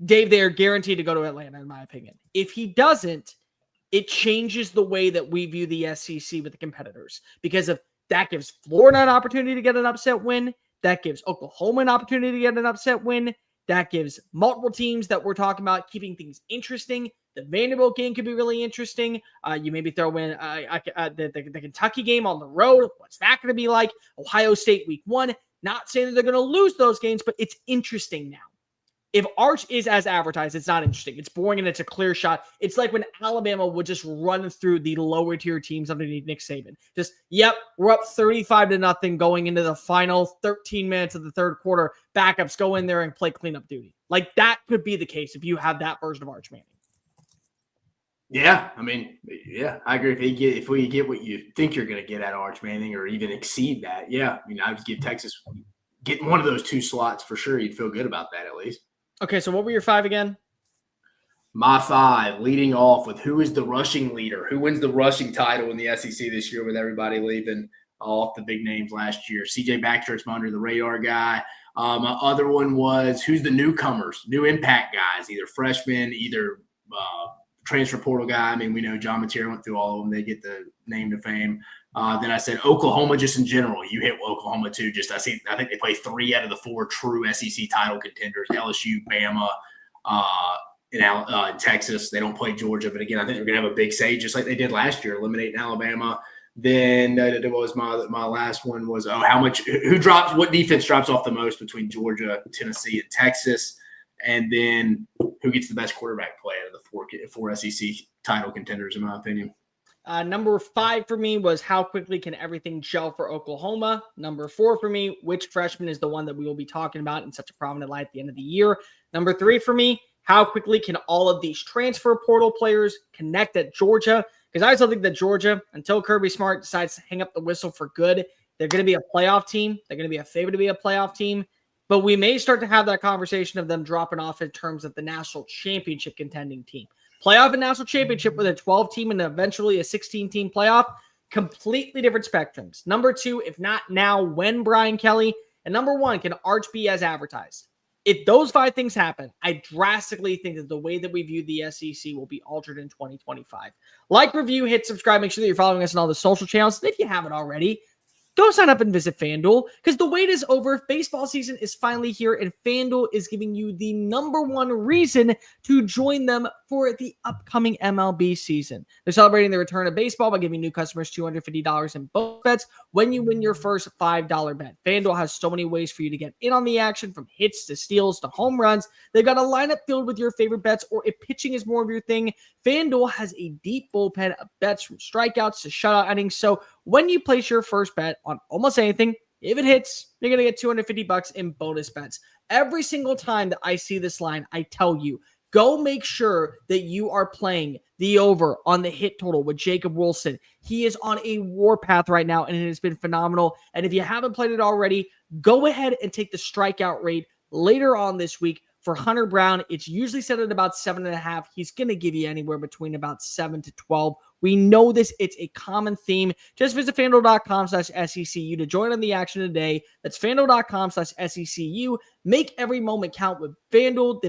Dave, they are guaranteed to go to Atlanta, in my opinion. If he doesn't, it changes the way that we view the SEC with the competitors because of that gives Florida an opportunity to get an upset win. That gives Oklahoma an opportunity to get an upset win. That gives multiple teams that we're talking about keeping things interesting. The Vanderbilt game could be really interesting. You maybe throw in the Kentucky game on the road. What's that going to be like? Ohio State week 1. Not saying that they're going to lose those games, but it's interesting now. If Arch is as advertised, it's not interesting. It's boring and it's a clear shot. It's like when Alabama would just run through the lower tier teams underneath Nick Saban. Just, yep, we're up 35-0 going into the final 13 minutes of the third quarter. Backups go in there and play cleanup duty. Like that could be the case if you have that version of Arch Manning. Yeah, I mean, yeah, I agree. If we get what you think you're going to get at Arch Manning or even exceed that, yeah, I mean, I would give Texas getting one of those 2 slots for sure. You'd feel good about that at least. Okay, so what were your 5 again? My 5, leading off with who is the rushing leader? Who wins the rushing title in the SEC this year with everybody leaving off the big names last year? CJ Baxter, it's my under-the-radar guy. My other one was who's the newcomers, new impact guys, either freshmen, either transfer portal guy. I mean, we know John Mateer went through all of them. They get the name to fame. Then I said Oklahoma just in general. You hit Oklahoma too. I think they play 3 out of the 4 true SEC title contenders: LSU, Bama, in Texas. They don't play Georgia, but again, I think they're going to have a big say just like they did last year, eliminating Alabama. Then it was my last one was what defense drops off the most between Georgia, Tennessee, and Texas, and then who gets the best quarterback play out of the 4 SEC title contenders, in my opinion. Number 5 for me was how quickly can everything gel for Oklahoma. Number 4 for me, which freshman is the one that we will be talking about in such a prominent light at the end of the year. Number 3 for me, how quickly can all of these transfer portal players connect at Georgia? Because I still think that Georgia, until Kirby Smart decides to hang up the whistle for good, they're going to be a playoff team. They're going to be a favorite to be a playoff team. But we may start to have that conversation of them dropping off in terms of the national championship contending team. Playoff and national championship with a 12-team and eventually a 16-team playoff, completely different spectrums. Number 2, if not now, when Brian Kelly? And number 1, can Arch be as advertised? If those 5 things happen, I drastically think that the way that we view the SEC will be altered in 2025. Like, review, hit subscribe. Make sure that you're following us on all the social channels. And if you haven't already, go sign up and visit FanDuel because the wait is over. Baseball season is finally here, and FanDuel is giving you the number 1 reason to join them for the upcoming MLB season. They're celebrating the return of baseball by giving new customers $250 in bonus bets when you win your first $5 bet. FanDuel has so many ways for you to get in on the action, from hits to steals to home runs. They've got a lineup filled with your favorite bets, or if pitching is more of your thing, FanDuel has a deep bullpen of bets from strikeouts to shutout innings. So when you place your first bet on almost anything, if it hits, you're going to get $250 in bonus bets. Every single time that I see this line, I tell you, go make sure that you are playing the over on the hit total with Jacob Wilson. He is on a warpath right now, and it has been phenomenal. And if you haven't played it already, go ahead and take the strikeout rate later on this week. For Hunter Brown, it's usually set at about 7.5. He's going to give you anywhere between about 7 to 12. We know this. It's a common theme. Just visit FanDuel.com/SECU to join on the action today. That's FanDuel.com/SECU. Make every moment count with FanDuel,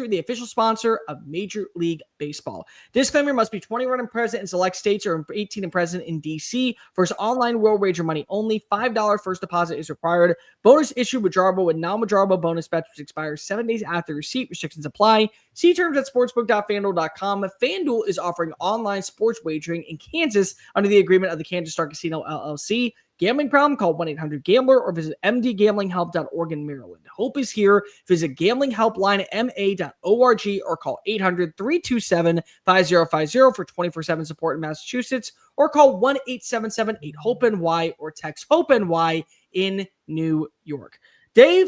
the official sponsor of Major League Baseball. Disclaimer: must be 21 and present in select states or 18 and present in D.C. First online world wager money only. $5 first deposit is required. Bonus issued withdrawable with non-withdrawable bonus bets, which expires 7 days after receipt. Restrictions apply. See terms at sportsbook.fanduel.com. FanDuel is offering online sports wagering in Kansas under the agreement of the Kansas Star Casino LLC. Gambling problem? Call 1-800-GAMBLER or visit mdgamblinghelp.org in Maryland. Hope is here. Visit gamblinghelplinema.org or call 800-327-5050 for 24/7 support in Massachusetts, or call 1-877-8-HOPE-NY or text HOPE-NY in New York. Dave,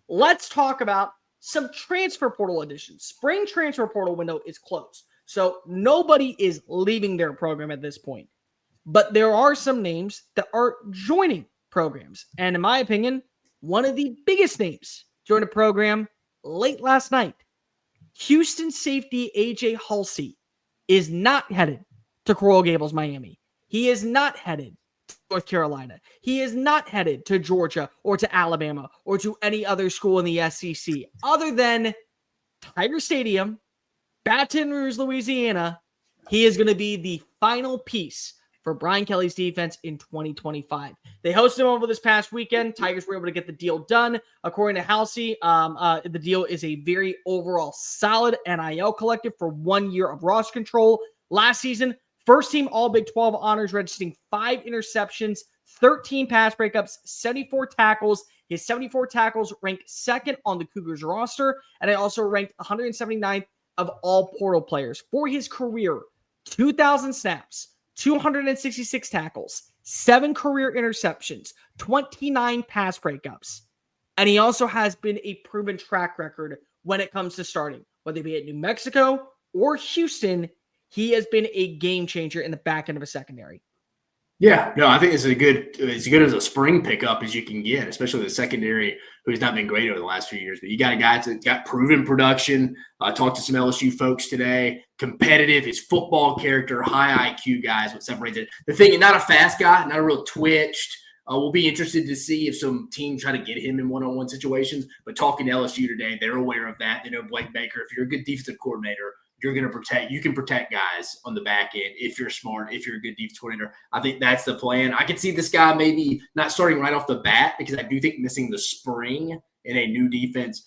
let's talk about some transfer portal additions. Spring transfer portal window is closed, so nobody is leaving their program at this point. But there are some names that are joining programs. And in my opinion, one of the biggest names joined a program late last night. Houston safety A.J. Haulcy is not headed to Coral Gables, Miami. He is not headed to North Carolina. He is not headed to Georgia or to Alabama or to any other school in the SEC other than Tiger Stadium, Baton Rouge, Louisiana. He is going to be the final piece for Brian Kelly's defense in 2025. They hosted him over this past weekend. Tigers were able to get the deal done. According to Haulcy, the deal is a very overall solid NIL collective for 1 year of roster control. Last season, first team All Big 12 honors, registering 5 interceptions, 13 pass breakups, 74 tackles. His 74 tackles ranked second on the Cougars roster, and it also ranked 179th of all portal players. For his career, 2,000 snaps, 266 tackles, 7 career interceptions, 29 pass breakups. And he also has been a proven track record when it comes to starting. Whether it be at New Mexico or Houston, he has been a game changer in the back end of a secondary. Yeah, no, I think it's as good as a spring pickup as you can get, especially the secondary, who's not been great over the last few years. But you got a guy that's got proven production. I talked to some LSU folks today. Competitive, his football character, high IQ guys, what separates it. The thing, not a fast guy, not a real twitched. We'll be interested to see if some teams try to get him in one-on-one situations. But talking to LSU today, they're aware of that. They know Blake Baker, if you're a good defensive coordinator, you're going to protect. You can protect guys on the back end if you're smart, if you're a good defense coordinator. I think that's the plan. I could see this guy maybe not starting right off the bat because I do think missing the spring in a new defense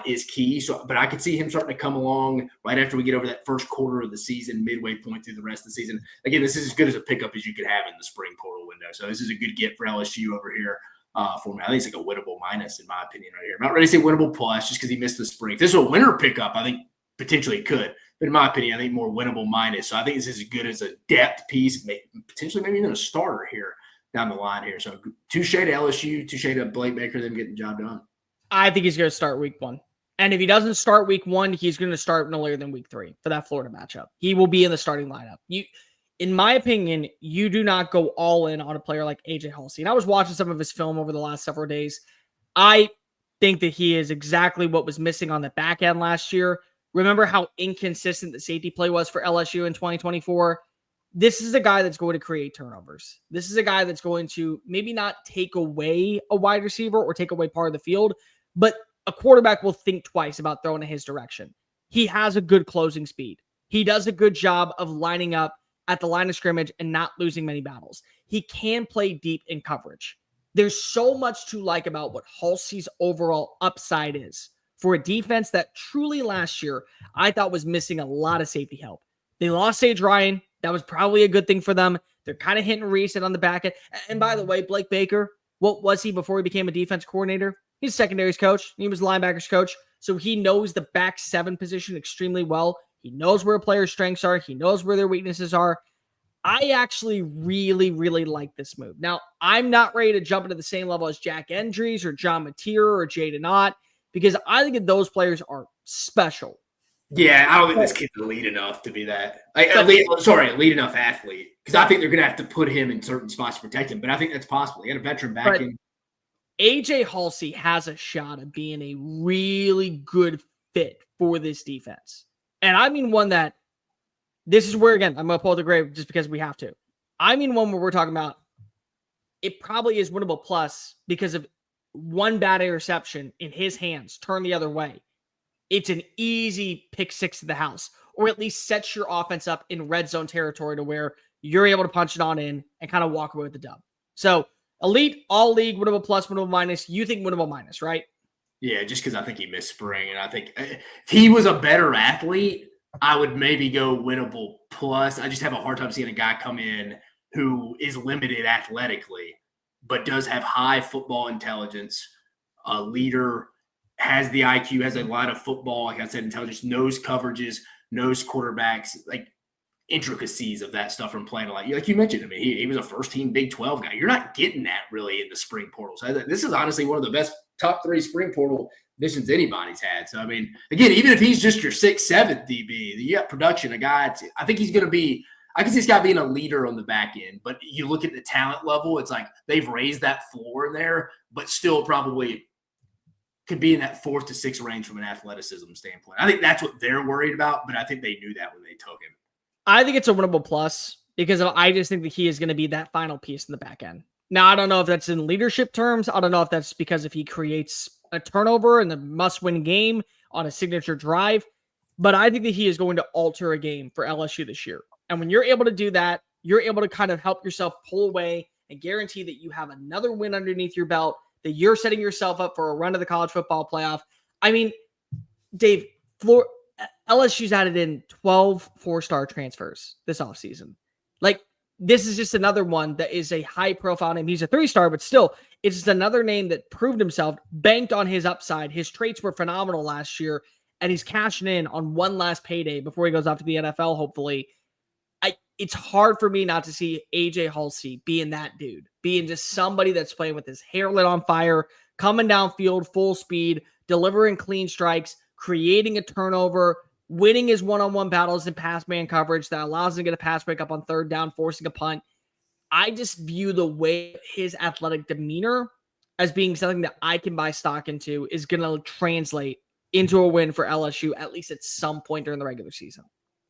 is key. So, but I could see him starting to come along right after we get over that first quarter of the season, midway point through the rest of the season. Again, this is as good as a pickup as you could have in the spring portal window. So this is a good get for LSU over here. For me, I think it's like a winnable minus in my opinion right here. I'm not ready to say winnable plus just because he missed the spring. If this is a winter pickup, I think potentially it could. But in my opinion, I think more winnable minus. So I think this is as good as a depth piece, potentially maybe even a starter here down the line here. So touche to LSU, touche to Blake Baker, them getting the job done. I think he's going to start week 1. And if he doesn't start week 1, he's going to start no later than week 3 for that Florida matchup. He will be in the starting lineup. In my opinion, you do not go all in on a player like A.J. Haulcy. And I was watching some of his film over the last several days. I think that he is exactly what was missing on the back end last year. Remember how inconsistent the safety play was for LSU in 2024? This is a guy that's going to create turnovers. This is a guy that's going to maybe not take away a wide receiver or take away part of the field, but a quarterback will think twice about throwing in his direction. He has a good closing speed. He does a good job of lining up at the line of scrimmage and not losing many battles. He can play deep in coverage. There's so much to like about what Haulcy's overall upside is for a defense that truly last year I thought was missing a lot of safety help. They lost Sage Ryan. That was probably a good thing for them. They're kind of hitting reset on the back end. And by the way, Blake Baker, what was he before he became a defense coordinator? He's a secondaries coach. He was a linebackers coach. So he knows the back 7 position extremely well. He knows where players' strengths are. He knows where their weaknesses are. I actually really, really like this move. Now, I'm not ready to jump into the same level as Jack Endries or John Mateer or Jaden Ott because I think that those players are special. Yeah, I don't think this kid's elite enough to be that. Elite enough athlete. Because I think they're going to have to put him in certain spots to protect him. But I think that's possible. You got a veteran back in. A.J. Haulcy has a shot of being a really good fit for this defense. And I mean one that, this is where, again, I'm going to pull the grave just because we have to. I mean one where we're talking about, it probably is winnable plus because of one bad interception in his hands turned the other way. It's an easy pick 6 to the house, or at least sets your offense up in red zone territory to where you're able to punch it on in and kind of walk away with the dub. So elite, all league, winnable plus, winnable minus. You think winnable minus, right? Yeah, just because I think he missed spring. And I think if he was a better athlete, I would maybe go winnable plus. I just have a hard time seeing a guy come in who is limited athletically, but does have high football intelligence, a leader, has the IQ, has a lot of football, like I said, intelligence, knows coverages, knows quarterbacks, like intricacies of that stuff from playing like you mentioned. I mean, he was a first-team Big 12 guy. You're not getting that really in the spring portal. So this is honestly one of the best top 3 spring portal additions anybody's had. So, I mean, again, even if he's just your 6th, 7th DB, you got production, a guy, I think he's going to be – I can see this guy being a leader on the back end, but you look at the talent level, it's like they've raised that floor in there, but still probably could be in that 4th to 6th range from an athleticism standpoint. I think that's what they're worried about, but I think they knew that when they took him. I think it's a winnable plus because I just think that he is going to be that final piece in the back end. Now, I don't know if that's in leadership terms. I don't know if that's because if he creates a turnover in the must-win game on a signature drive, but I think that he is going to alter a game for LSU this year. And when you're able to do that, you're able to kind of help yourself pull away and guarantee that you have another win underneath your belt, that you're setting yourself up for a run to the college football playoff. I mean, Dave, LSU's added in 12 4-star transfers this offseason. Like, this is just another one that is a high-profile name. He's a 3-star, but still, it's just another name that proved himself, banked on his upside. His traits were phenomenal last year, and he's cashing in on one last payday before he goes off to the NFL, hopefully. It's hard for me not to see AJ Haulcy being that dude, being just somebody that's playing with his hair lit on fire, coming downfield full speed, delivering clean strikes, creating a turnover, winning his one-on-one battles in pass man coverage that allows him to get a pass break up on 3rd down, forcing a punt. I just view the way his athletic demeanor as being something that I can buy stock into is going to translate into a win for LSU, at least at some point during the regular season.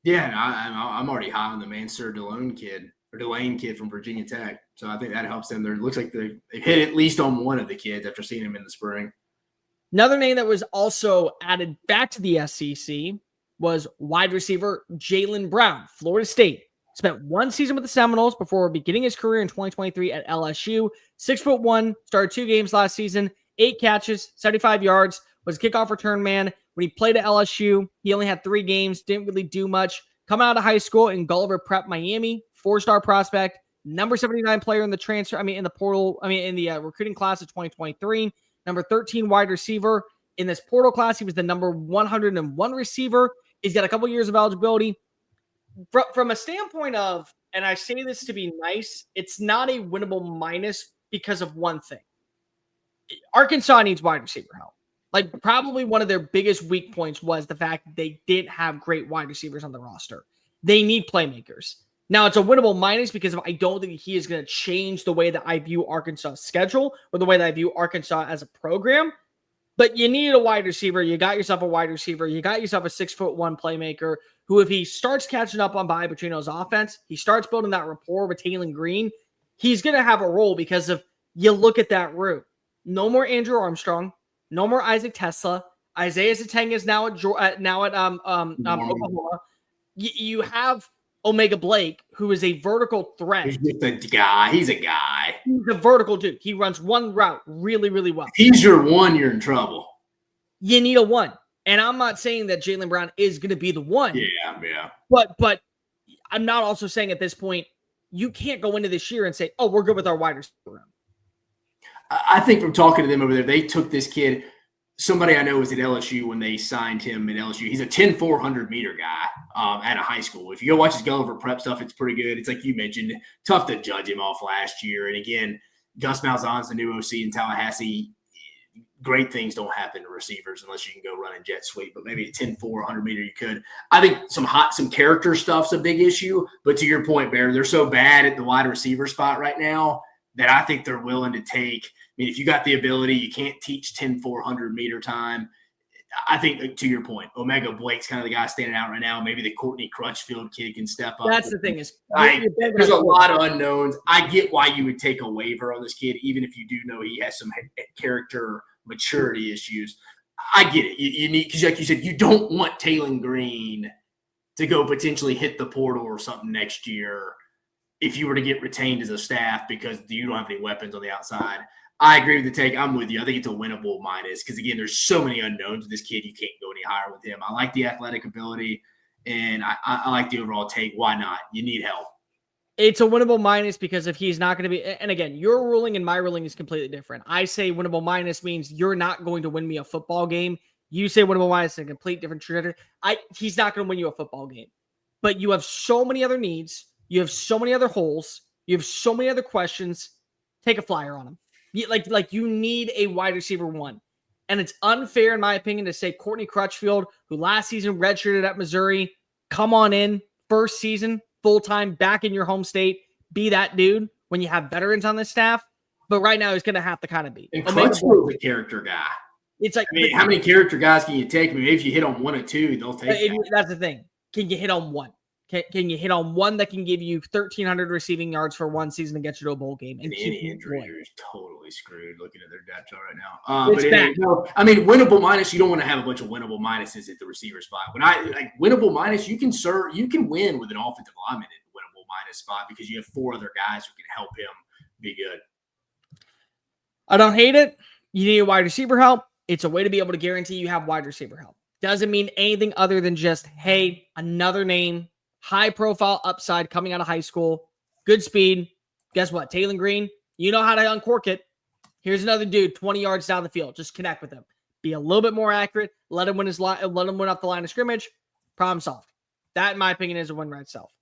Yeah, and I'm already high on the Mansur Delane kid from Virginia Tech. So I think that helps them. It looks like they've hit at least on one of the kids after seeing him in the spring. Another name that was also added back to the SEC was wide receiver Jalen Brown, Florida State. Spent one season with the Seminoles before beginning his career in 2023 at LSU. 6'1", started 2 games last season, 8 catches, 75 yards, was a kickoff return man. When he played at LSU, he only had 3 games, didn't really do much. Coming out of high school in Gulliver Prep, Miami, 4-star prospect, number 79 player in the recruiting class of 2023, number 13 wide receiver. In this portal class, he was the number 101 receiver. He's got a couple years of eligibility. From a standpoint of, and I say this to be nice, it's not a winnable minus because of one thing. Arkansas needs wide receiver help. Like, probably one of their biggest weak points was the fact that they didn't have great wide receivers on the roster. They need playmakers. Now, it's a winnable minus because I don't think he is going to change the way that I view Arkansas' schedule or the way that I view Arkansas as a program. But you need a wide receiver. You got yourself a wide receiver. You got yourself a 6'1" playmaker who, if he starts catching up on Bobby Petrino's offense, he starts building that rapport with Taylon Green, he's going to have a role because of, you look at that route. No more Andrew Armstrong. No more Isaac Tesla. Isaiah Zateng is now at Oklahoma. You have Omega Blake, who is a vertical threat. He's just a guy. He's a guy. He's a vertical dude. He runs one route really, really well. If he's your one, you're in trouble. You need a one. And I'm not saying that Jalen Brown is going to be the one. Yeah. But I'm not also saying at this point, you can't go into this year and say, oh, we're good with our wide receiver room. I think from talking to them over there, they took this kid. Somebody I know was at LSU when they signed him at LSU. He's a 10-400 meter guy at a high school. If you go watch his Gulliver Prep stuff, it's pretty good. It's like you mentioned, tough to judge him off last year. And again, Gus Malzahn's the new OC in Tallahassee. Great things don't happen to receivers unless you can go run in jet sweep. But maybe a 10-400 meter you could. I think some character stuff's a big issue. But to your point, Bear, they're so bad at the wide receiver spot right now that I think they're willing to take. I mean, if you got the ability, you can't teach 10-400 meter time. I think, to your point, Omega Blake's kind of the guy standing out right now. Maybe the Courtney Crutchfield kid can step up. That's the thing is, there's a lot of unknowns. I get why you would take a waiver on this kid, even if you do know he has some character maturity issues. I get it. You need, because like you said, you don't want Taylon Green to go potentially hit the portal or something next year if you were to get retained as a staff because you don't have any weapons on the outside. I agree with the take. I'm with you. I think it's a winnable minus because, again, there's so many unknowns with this kid. You can't go any higher with him. I like the athletic ability, and I like the overall take. Why not? You need help. It's a winnable minus because if he's not going to be, and again, your ruling and my ruling is completely different. I say winnable minus means you're not going to win me a football game. You say winnable minus is a complete different trajectory. He's not going to win you a football game, but you have so many other needs. You have so many other holes. You have so many other questions. Take a flyer on him. You need a wide receiver one. And it's unfair, in my opinion, to say Courtney Crutchfield, who last season redshirted at Missouri, come on in, first season, full-time, back in your home state, be that dude when you have veterans on this staff. But right now, he's going to have to kind of be. And Crutchfield's a character guy. It's like, how many character guys can you take? I mean, if you hit on one or two, they'll take that. That's the thing. Can you hit on one? Can you hit on one that can give you 1,300 receiving yards for one season and get you to a bowl game? And any injury is totally screwed looking at their depth chart right now. I mean, winnable minus, you don't want to have a bunch of winnable minuses at the receiver spot. When winnable minus, you can win with an offensive lineman at the winnable minus spot because you have four other guys who can help him be good. I don't hate it. You need a wide receiver help. It's a way to be able to guarantee you have wide receiver help. Doesn't mean anything other than just, hey, another name, high profile upside coming out of high school, good speed. Guess what? Taylor Green, you know how to uncork it. Here's another dude 20 yards down the field. Just connect with him. Be a little bit more accurate. Let him win off the line of scrimmage. Problem solved. That, in my opinion, is a win right itself.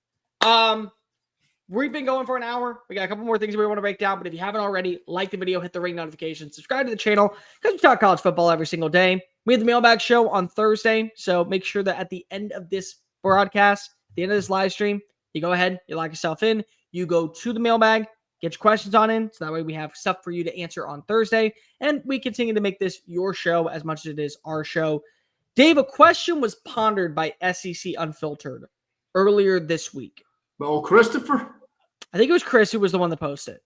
We've been going for an hour. We got a couple more things we want to break down, but if you haven't already, like the video, hit the ring notification, subscribe to the channel because we talk college football every single day. We have the mailbag show on Thursday, so make sure that at the end of this broadcast, at the end of this live stream, you go ahead, you lock yourself in, you go to the mailbag, get your questions on in, so that way we have stuff for you to answer on Thursday, and we continue to make this your show as much as it is our show. Dave, a question was pondered by SEC Unfiltered earlier this week. Well, Christopher? I think it was Chris who was the one that posted.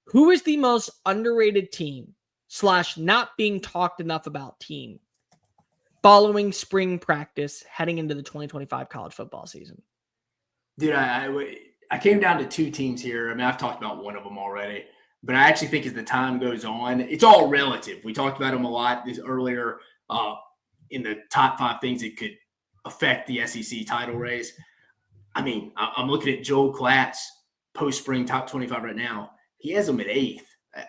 Who is the most underrated team / not being talked enough about team following spring practice heading into the 2025 college football season? Dude, I came down to two teams here. I mean, I've talked about one of them already, but I actually think as the time goes on, it's all relative. We talked about them a lot earlier in the top 5 things that could affect the SEC title race. I mean, I'm looking at Joel Klatt's post-spring top 25 right now. He has them at 8th.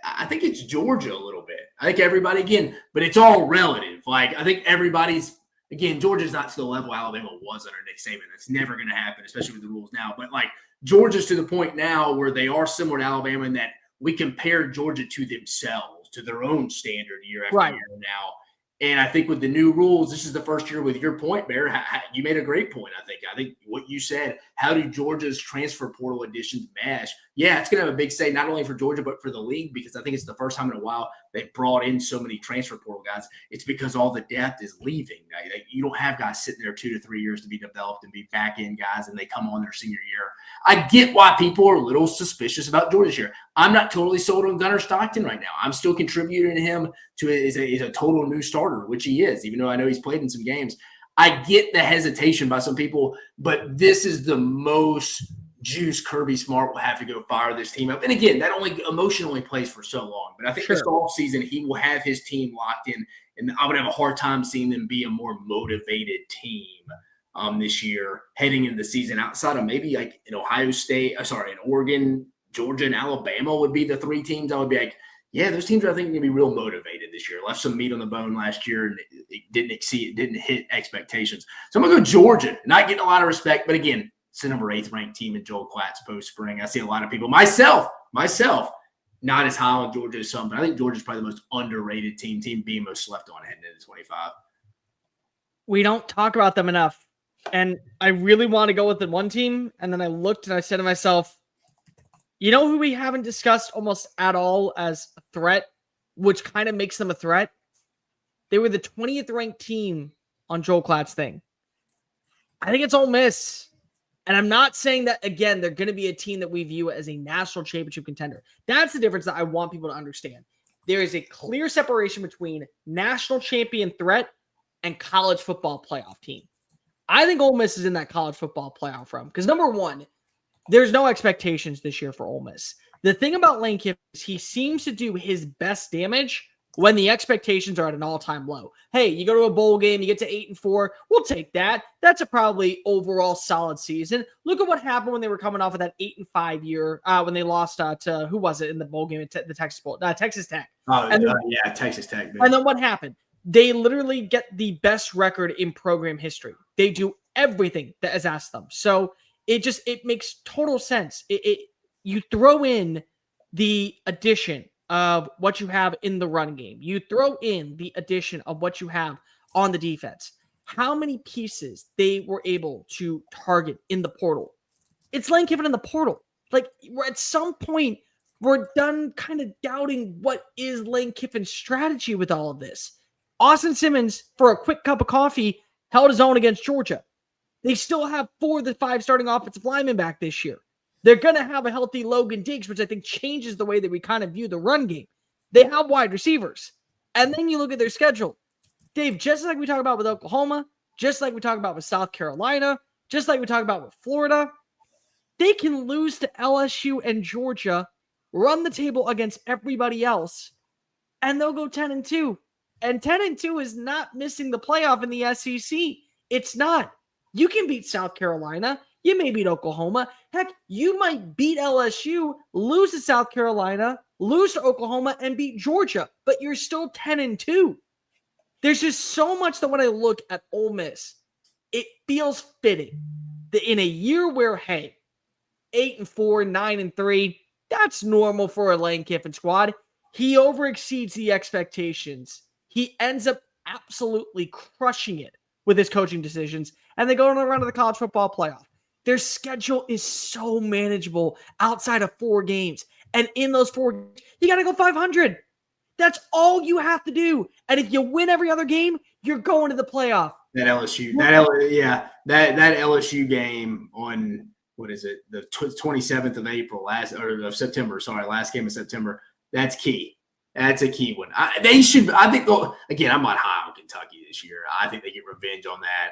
I think it's Georgia a little bit. I think everybody, again, but it's all relative. Like, I think everybody's, again, Georgia's not to the level Alabama was under Nick Saban. That's never going to happen, especially with the rules now. But, like, Georgia's to the point now where they are similar to Alabama in that we compare Georgia to themselves, to their own standard year after year now. And I think with the new rules, this is the first year with your point, Bear. You made a great point, I think. I think what you said, how do Georgia's transfer portal additions mesh? Yeah, it's going to have a big say not only for Georgia but for the league because I think it's the first time in a while they brought in so many transfer portal guys. It's because all the depth is leaving. You don't have guys sitting there 2 to 3 years to be developed and be back-end guys, and they come on their senior year. I get why people are a little suspicious about Georgia this year. I'm not totally sold on Gunnar Stockton right now. I'm still contributing him to as a total new starter, which he is, even though I know he's played in some games. I get the hesitation by some people, but this is the most juice Kirby Smart will have to go fire this team up. And again, that only emotionally plays for so long. But I think this offseason, he will have his team locked in, and I would have a hard time seeing them be a more motivated team this year heading into the season outside of maybe like in Ohio State, in Oregon, Georgia, and Alabama would be the 3 teams I would be like, yeah, those teams I think are going to be real motivated this year. Left some meat on the bone last year, and it didn't hit expectations. So I'm going to go Georgia. Not getting a lot of respect, but again, it's the number 8th ranked team in Joel Klatt's post-spring. I see a lot of people, myself, not as high on Georgia as some, but I think Georgia's probably the most underrated team being most slept on heading into 25. We don't talk about them enough. And I really want to go with the one team. And then I looked and I said to myself, you know who we haven't discussed almost at all as a threat, which kind of makes them a threat? They were the 20th ranked team on Joel Klatt's thing. I think it's Ole Miss. And I'm not saying that, again, they're going to be a team that we view as a national championship contender. That's the difference that I want people to understand. There is a clear separation between national champion threat and college football playoff team. I think Ole Miss is in that college football playoff realm because, number one, there's no expectations this year for Ole Miss. The thing about Lane Kiffin is he seems to do his best damage when the expectations are at an all-time low. Hey, you go to a bowl game, you get to 8-4, we'll take that. That's a probably overall solid season. Look at what happened when they were coming off of that 8-5 year when they lost to who was it in the bowl game at the Texas Bowl? Texas Tech. Oh, yeah, Texas Tech. Man. And then what happened? They literally get the best record in program history. They do everything that is asked them. So it makes total sense. You throw in the addition of what you have in the run game. You throw in the addition of what you have on the defense. How many pieces they were able to target in the portal. It's Lane Kiffin in the portal. Like, we're at some point, we're done kind of doubting what is Lane Kiffin's strategy with all of this. Austin Simmons, for a quick cup of coffee, held his own against Georgia. They still have 4 of the 5 starting offensive linemen back this year. They're going to have a healthy Logan Diggs, which I think changes the way that we kind of view the run game. They have wide receivers. And then you look at their schedule. Dave, just like we talk about with Oklahoma, just like we talk about with South Carolina, just like we talk about with Florida, they can lose to LSU and Georgia, run the table against everybody else, and they'll go 10-2. And 10-2 is not missing the playoff in the SEC. It's not. You can beat South Carolina. You may beat Oklahoma. Heck, you might beat LSU, lose to South Carolina, lose to Oklahoma, and beat Georgia, but you're still 10-2. There's just so much that when I look at Ole Miss, it feels fitting that in a year where, hey, 8-4, 9-3, that's normal for a Lane Kiffin squad. He overexceeds the expectations. He ends up absolutely crushing it with his coaching decisions, and they go on a run to the college football playoff. Their schedule is so manageable outside of 4 games. And in those 4, you got to go 500. That's all you have to do. And if you win every other game, you're going to the playoff. That LSU game on, what is it, the 27th of April, last game of September, that's key. That's a key one. I'm not high on Kentucky this year. I think they get revenge on that.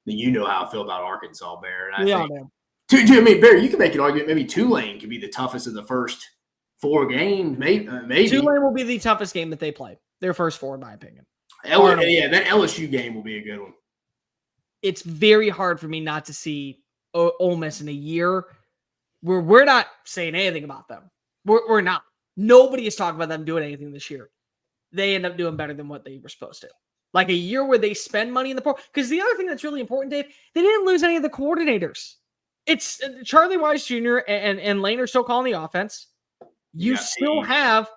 You know how I feel about Arkansas, Bear. And I think, Bear, you can make an argument. Maybe Tulane could be the toughest of the first 4 games. Maybe Tulane will be the toughest game that they play. Their first 4, in my opinion. That LSU game will be a good one. It's very hard for me not to see Ole Miss in a year where we're not saying anything about them. We're not. Nobody is talking about them doing anything this year. They end up doing better than what they were supposed to. Like a year where they spend money in the portal. Because the other thing that's really important, Dave, they didn't lose any of the coordinators. It's Charlie Wise Jr. and Lane are still calling the offense. You still have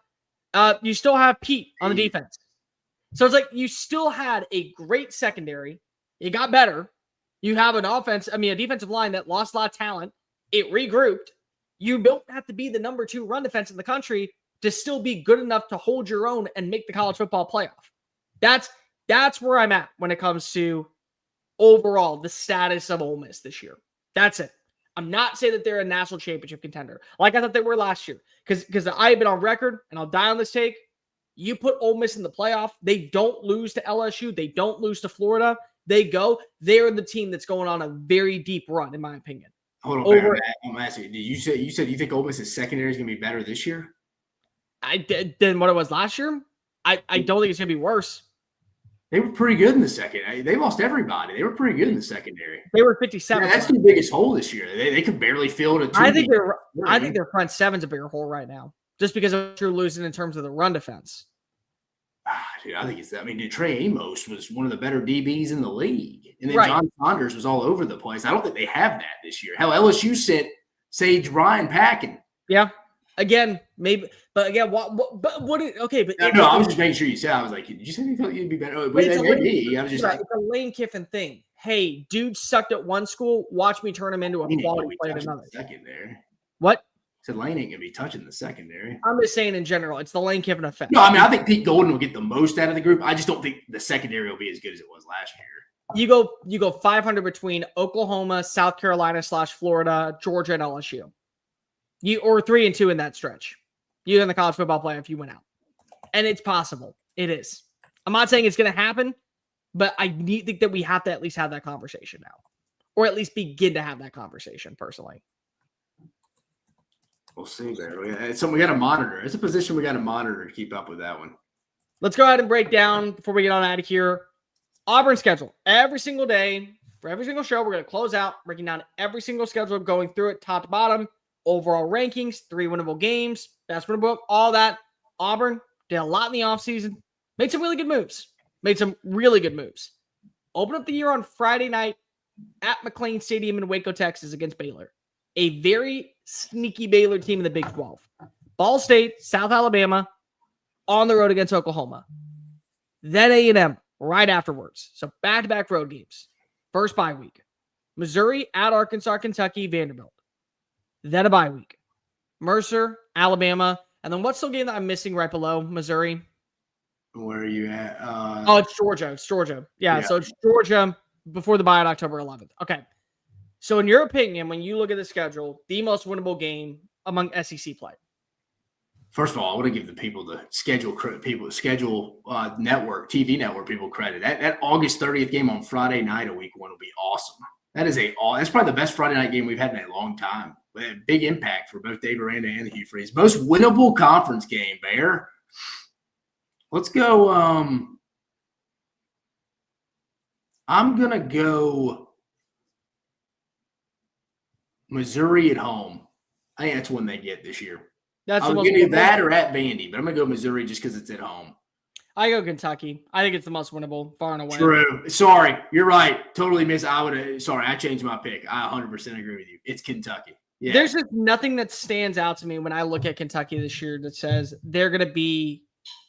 Pete on the defense. So it's like you still had a great secondary. It got better. You have a defensive line that lost a lot of talent. It regrouped. You don't have to be the number 2 run defense in the country to still be good enough to hold your own and make the college football playoff. That's where I'm at when it comes to overall the status of Ole Miss this year. That's it. I'm not saying that they're a national championship contender like I thought they were last year. Because I've been on record, and I'll die on this take. You put Ole Miss in the playoff, they don't lose to LSU. They don't lose to Florida. They're the team that's going on a very deep run, in my opinion. Hold on, I'm asking you. You said you think Ole Miss's secondary is going to be better this year? Than what it was last year? I don't think it's going to be worse. They were pretty good in the second. They lost everybody. They were pretty good in the secondary. They were 57. That's the biggest hole this year. They could barely fill it. I think their front seven's a bigger hole right now, just because of what you're losing in terms of the run defense. Dude, I think it's that. I mean, Trey Amos was one of the better DBs in the league, and then John Saunders was all over the place. I don't think they have that this year. Hell, LSU sent Sage Ryan packing. Yeah. Again, maybe, but again, okay, but no, I was just making sure you said. I was like, did you say you thought you'd be better? Maybe. I was just it's a Lane Kiffin thing. Hey, dude sucked at one school. Watch me turn him into a quality player at another. Secondary. What? Said Lane ain't gonna be touching the secondary. I'm just saying in general, it's the Lane Kiffin effect. No, I mean I think Pete Golden will get the most out of the group. I just don't think the secondary will be as good as it was last year. You go 500 between Oklahoma, South Carolina / Florida, Georgia, and LSU. Or 3-2 in that stretch. You're in the college football playoff if you went out. And it's possible. It is. I'm not saying it's going to happen, but I think that we have to at least have that conversation now. Or at least begin to have that conversation, personally. We'll see there. It's something we got to monitor. It's a position we got to monitor to keep up with that one. Let's go ahead and break down before we get on out of here. Auburn schedule every single day for every single show. We're going to close out breaking down every single schedule, going through it top to bottom, overall rankings, 3 winnable games, best winnable, all that. Auburn did a lot in the offseason, made some really good moves. Open up the year on Friday night at McLean Stadium in Waco, Texas against Baylor. A very sneaky Baylor team in the Big 12. Ball State, South Alabama, on the road against Oklahoma. Then A&M right afterwards. So back-to-back road games. First bye week. Missouri at Arkansas, Kentucky, Vanderbilt. Then a bye week. Mercer, Alabama. And then what's the game that I'm missing right below Missouri? Where are you at? It's Georgia. Yeah, so it's Georgia before the bye on October 11th. Okay. So in your opinion, when you look at the schedule, the most winnable game among SEC play? First of all, I want to give the people the network, TV network people credit. That August 30th game on Friday night of week 1 will be awesome. That's probably the best Friday night game we've had in a long time. Big impact for both Dave Aranda and the Hugh Freeze. Most winnable conference game, Bear. Let's go. I'm going to go Missouri at home. I think that's one they get this year. I'm going to do that or at Vandy, but I'm going to go Missouri just because it's at home. I go Kentucky. I think it's the most winnable, far and away. True. Sorry. You're right. Totally missed. I changed my pick. I 100% agree with you. It's Kentucky. Yeah. There's just nothing that stands out to me when I look at Kentucky this year that says they're going to be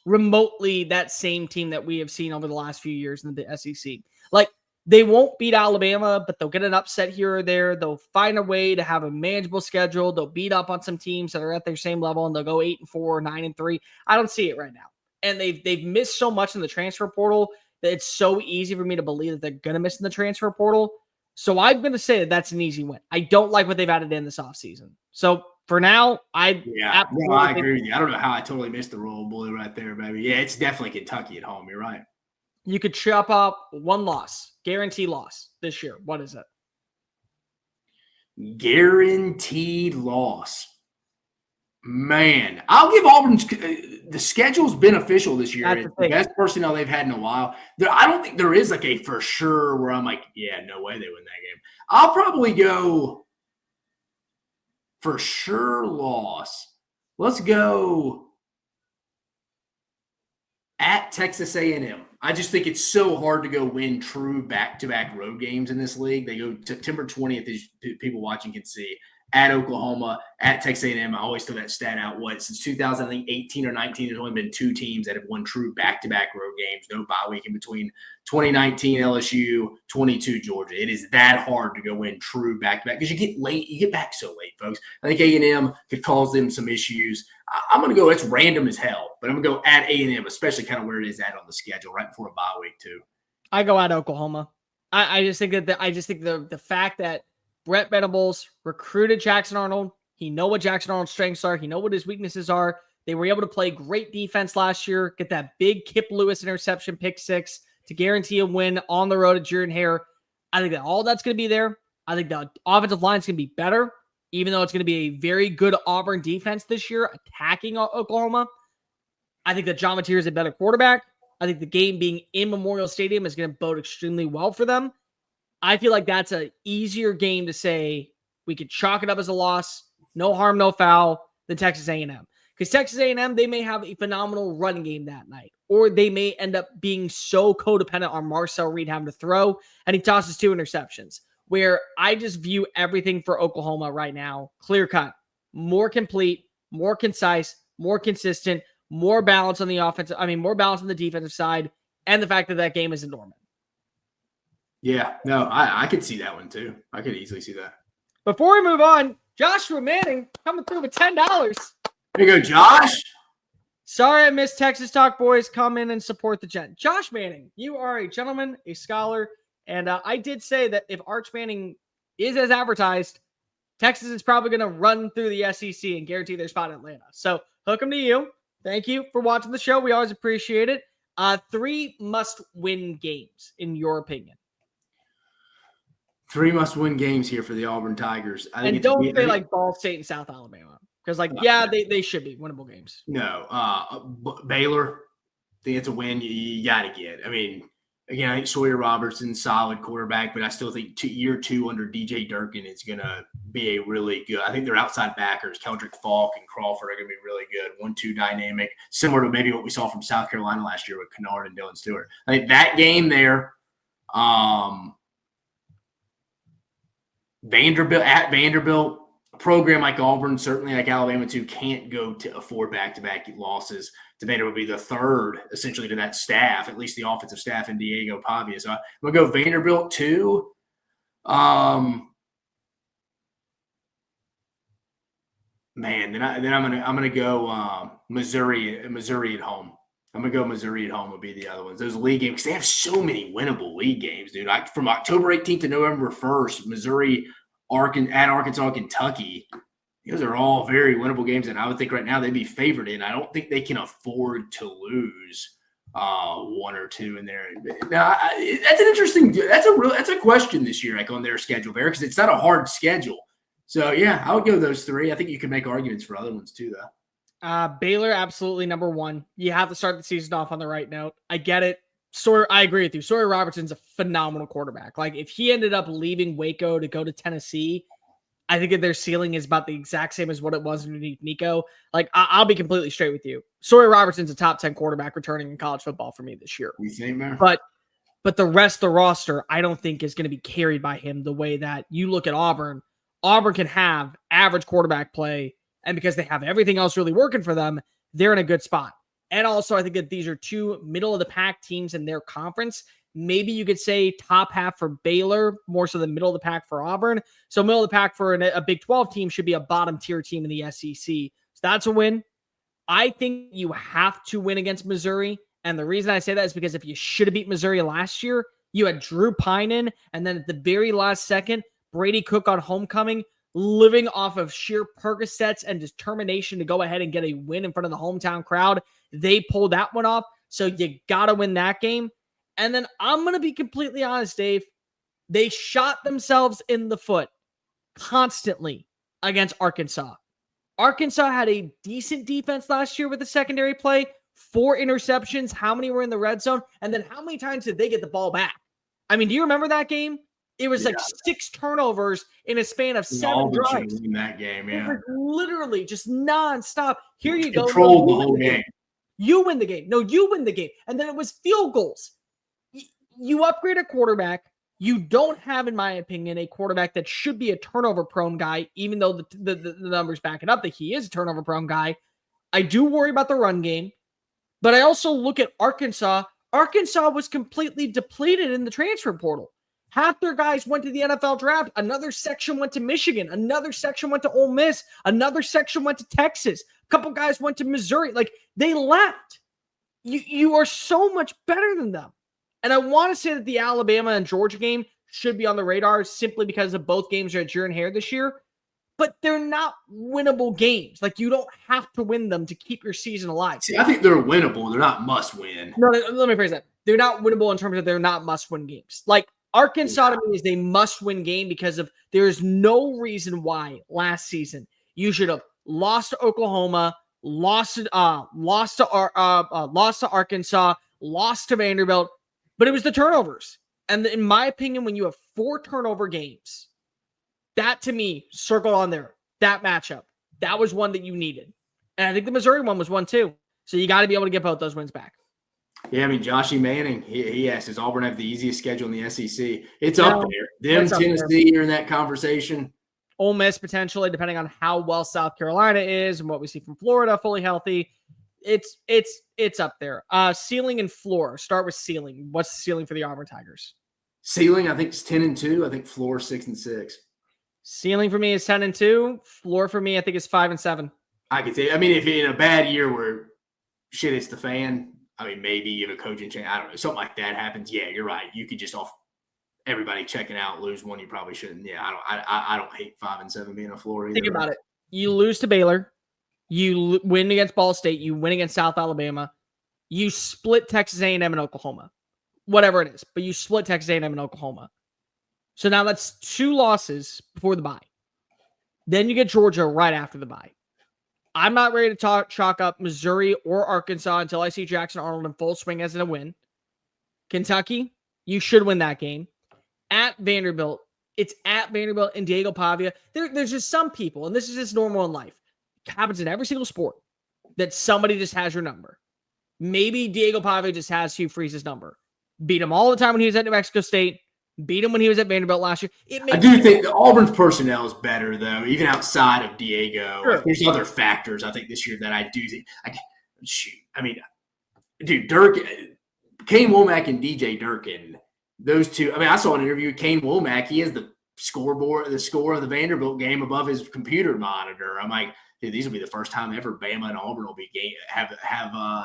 remotely that same team that we have seen over the last few years in the SEC. Like, they won't beat Alabama, but they'll get an upset here or there. They'll find a way to have a manageable schedule. They'll beat up on some teams that are at their same level, and they'll go 8-4, 9-3. I don't see it right now. And they've missed so much in the transfer portal that it's so easy for me to believe that they're going to miss in the transfer portal. So I'm going to say that that's an easy win. I don't like what they've added in this offseason. So for now, I agree with you. I don't know how I totally missed the Royal Blue right there, baby. Yeah, it's definitely Kentucky at home. You're right. You could chop up one loss, guaranteed loss this year. What is it? Guaranteed loss. Man, I'll give Auburn the schedule's beneficial this year. It's the best personnel they've had in a while. I don't think there is like a for sure where I'm like, yeah, no way they win that game. I'll probably go for sure loss. Let's go at Texas A&M. I just think it's so hard to go win true back-to-back road games in this league. They go September 20th, as people watching can see, at Oklahoma, at Texas A&M. I always throw that stat out. Since 2018 or 19, there's only been 2 teams that have won true back-to-back road games, no bye week in between. 2019 LSU, 22 Georgia. It is that hard to go win true back-to-back because you get back so late, folks. I think A&M could cause them some issues. I'm going to go, it's random as hell, but I'm going to go at A&M, especially kind of where it is at on the schedule, right before a bye week too. I go at Oklahoma. I just think that the fact that Brett Venables recruited Jackson Arnold, he know what Jackson Arnold's strengths are, he know what his weaknesses are. They were able to play great defense last year, get that big Kip Lewis interception, pick 6 to guarantee a win on the road at Jordan-Hare. I think that all that's going to be there. I think the offensive line is going to be better, even though it's going to be a very good Auburn defense this year attacking Oklahoma. I think that John Mateer is a better quarterback. I think the game being in Memorial Stadium is going to bode extremely well for them. I feel like that's an easier game to say we could chalk it up as a loss, no harm, no foul, than Texas A&M. Because Texas A&M, they may have a phenomenal running game that night, or they may end up being so codependent on Marcel Reed having to throw, and he tosses 2 interceptions. Where I just view everything for Oklahoma right now, clear cut, more complete, more concise, more consistent, more balance on the offensive. More balance on the defensive side, and the fact that that game is in Norman. Yeah, no, I could see that one too. I could easily see that. Before we move on, Joshua Manning coming through with $10. There you go, Josh. Sorry I missed Texas Talk, boys. Come in and support the gent. Josh Manning, you are a gentleman, a scholar. And I did say that if Arch Manning is as advertised, Texas is probably going to run through the SEC and guarantee their spot in Atlanta. So hook them to you. Thank you for watching the show. We always appreciate it. 3 must-win games, in your opinion. 3 must-win games here for the Auburn Tigers. And don't say like Ball State and South Alabama. Because, they should be winnable games. No. Baylor, I think it's a win you got to get. I mean, again, I think Sawyer Robertson's solid quarterback, but I still think year 2 under DJ Durkin is going to be a really good. I think their outside backers, Keldrick Falk and Crawford, are going to be really good. 1-2 dynamic, similar to maybe what we saw from South Carolina last year with Kennard and Dylan Stewart. I think that game there, Vanderbilt, a program like Auburn, certainly like Alabama too, can't go to afford back-to-back losses. Vanderbilt would be the third, essentially, to that staff, at least the offensive staff in Diego Pavia. So I'm going to go Vanderbilt 2. Then I'm gonna go Missouri at home. I'm gonna go Missouri at home would be the other ones. Those league games, because they have so many winnable league games, dude. From October 18th to November 1st, Missouri, at Arkansas, Kentucky. Those are all very winnable games, and I would think right now they'd be favored in. I don't think they can afford to lose 1 or 2 in there. Now, that's an interesting. That's a question this year, like on their schedule, Bear, because it's not a hard schedule. So yeah, I would go those 3. I think you can make arguments for other ones too, though. Baylor, absolutely number 1. You have to start the season off on the right note. I get it. I agree with you. Sawyer Robertson's a phenomenal quarterback. Like, if he ended up leaving Waco to go to Tennessee, I think that their ceiling is about the exact same as what it was underneath Nico. Like, I'll be completely straight with you. Sawyer Robertson's a top 10 quarterback returning in college football for me this year. You think, man? But the rest of the roster, I don't think is going to be carried by him the way that you look at Auburn. Auburn can have average quarterback play, and because they have everything else really working for them, they're in a good spot. And also, I think that these are 2 middle-of-the-pack teams in their conference. Maybe you could say top half for Baylor, more so than middle of the pack for Auburn. So middle of the pack for a Big 12 team should be a bottom tier team in the SEC. So that's a win. I think you have to win against Missouri. And the reason I say that is because if you should have beat Missouri last year, you had Drew Pine in, and then at the very last second, Brady Cook on homecoming, living off of sheer Percocets and determination to go ahead and get a win in front of the hometown crowd. They pulled that one off. So you got to win that game. And then I'm going to be completely honest, Dave. They shot themselves in the foot constantly against Arkansas. Arkansas had a decent defense last year with the secondary play. 4 interceptions. How many were in the red zone? And then how many times did they get the ball back? I mean, do you remember that game? It was like 6 turnovers in a span of 7 drives. In that game, yeah. It was literally just nonstop. Here you go. Controlled the whole game. You win the game. No, you win the game. And then it was field goals. You upgrade a quarterback. You don't have, in my opinion, a quarterback that should be a turnover-prone guy, even though the numbers back it up that he is a turnover-prone guy. I do worry about the run game, but I also look at Arkansas. Arkansas was completely depleted in the transfer portal. Half their guys went to the NFL draft. Another section went to Michigan. Another section went to Ole Miss. Another section went to Texas. A couple guys went to Missouri. Like, they left. You are so much better than them. And I want to say that the Alabama and Georgia game should be on the radar simply because of both games are at Jordan Hare this year. But they're not winnable games. Like, you don't have to win them to keep your season alive. See, I think they're winnable. They're not must-win. No, let me phrase that. They're not winnable in terms of they're not must-win games. Like, Arkansas to me is a must-win game because of there's no reason why last season you should have lost to Oklahoma, lost to Arkansas, lost to Vanderbilt, but it was the turnovers. And in my opinion, when you have 4 turnover games, that to me circled on there. That matchup, that was one that you needed, and I think the Missouri one was one too. So you got to be able to get both those wins back. Yeah, I mean, Joshy Manning, he asked, does Auburn have the easiest schedule in the SEC? It's up there. Them, Tennessee are in that conversation. Ole Miss potentially, depending on how well South Carolina is and what we see from Florida, fully healthy. It's up there. Ceiling and floor. Start with ceiling. What's the ceiling for the Auburn Tigers? Ceiling, I think, is 10-2. I think floor 6-6. Ceiling for me is 10-2. Floor for me, I think, is 5-7. I could say. I mean, if in a bad year where shit hits the fan, I mean, maybe you have a coaching change. I don't know. Something like that happens. Yeah, you're right. You could just off everybody checking out, lose one you probably shouldn't. Yeah, I don't hate 5-7 being a floor either. Think about it. You lose to Baylor. You win against Ball State. You win against South Alabama. You split Texas A&M and Oklahoma. Whatever it is. But you split Texas A&M and Oklahoma. So now that's 2 losses before the bye. Then you get Georgia right after the bye. I'm not ready to chalk up Missouri or Arkansas until I see Jackson Arnold in full swing as a win. Kentucky, you should win that game. At Vanderbilt, it's at Vanderbilt and Diego Pavia. There's just some people, and this is just normal in life. It happens in every single sport that somebody just has your number. Maybe Diego Pavia just has Hugh Freeze's number. Beat him all the time when he was at New Mexico State. Beat him when he was at Vanderbilt last year. I do think that Auburn's personnel is better, though, even outside of Diego. Sure. Like, there's other factors, I think, this year that I do think. Dude, Kane Womack and DJ Durkin, those two. I mean, I saw an interview with Kane Womack. He has the score of the Vanderbilt game above his computer monitor. I'm like, dude, these will be the first time ever Bama and Auburn will be have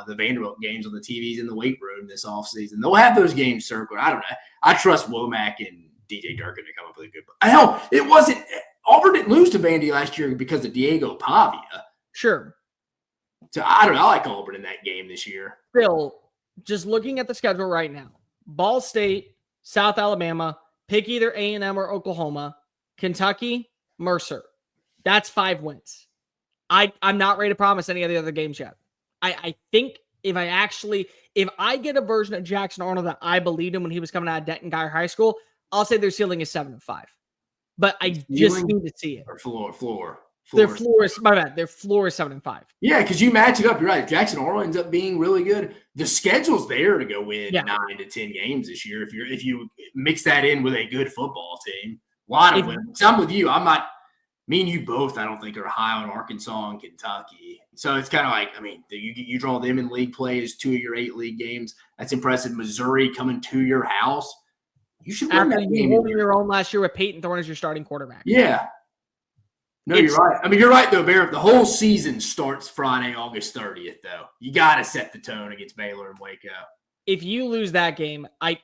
the Vanderbilt games on the TVs in the weight room this offseason. They'll have those games circled. I don't know. I trust Womack and DJ Durkin to come up with a good – hell, it wasn't – Auburn didn't lose to Vandy last year because of Diego Pavia. Sure. So, I don't know. I like Auburn in that game this year. Still, just looking at the schedule right now, Ball State, South Alabama, pick either A&M or Oklahoma, Kentucky, Mercer. That's 5 wins. I'm not ready to promise any of the other games yet. I think if I get a version of Jackson Arnold that I believed in when he was coming out of Denton Guyer High School, I'll say their ceiling is 7-5. But I just need to see it. Or floor. Their floor is 7-5. Yeah, because you match it up. You're right. If Jackson Arnold ends up being really good, the schedule's there to go win 9 to 10 games this year. If you mix that in with a good football team, a lot of wins. I'm with you. I'm not. Me and you both, I don't think, are high on Arkansas and Kentucky. So it's kind of like, I mean, you draw them in league play as 2 of your 8 league games. That's impressive. Missouri coming to your house. You should win that game. Holding your own last year with Peyton Thorne as your starting quarterback. Yeah. No, you're right. I mean, you're right, though, Bear. The whole season starts Friday, August 30th, though. You got to set the tone against Baylor and Waco. If you lose that game, I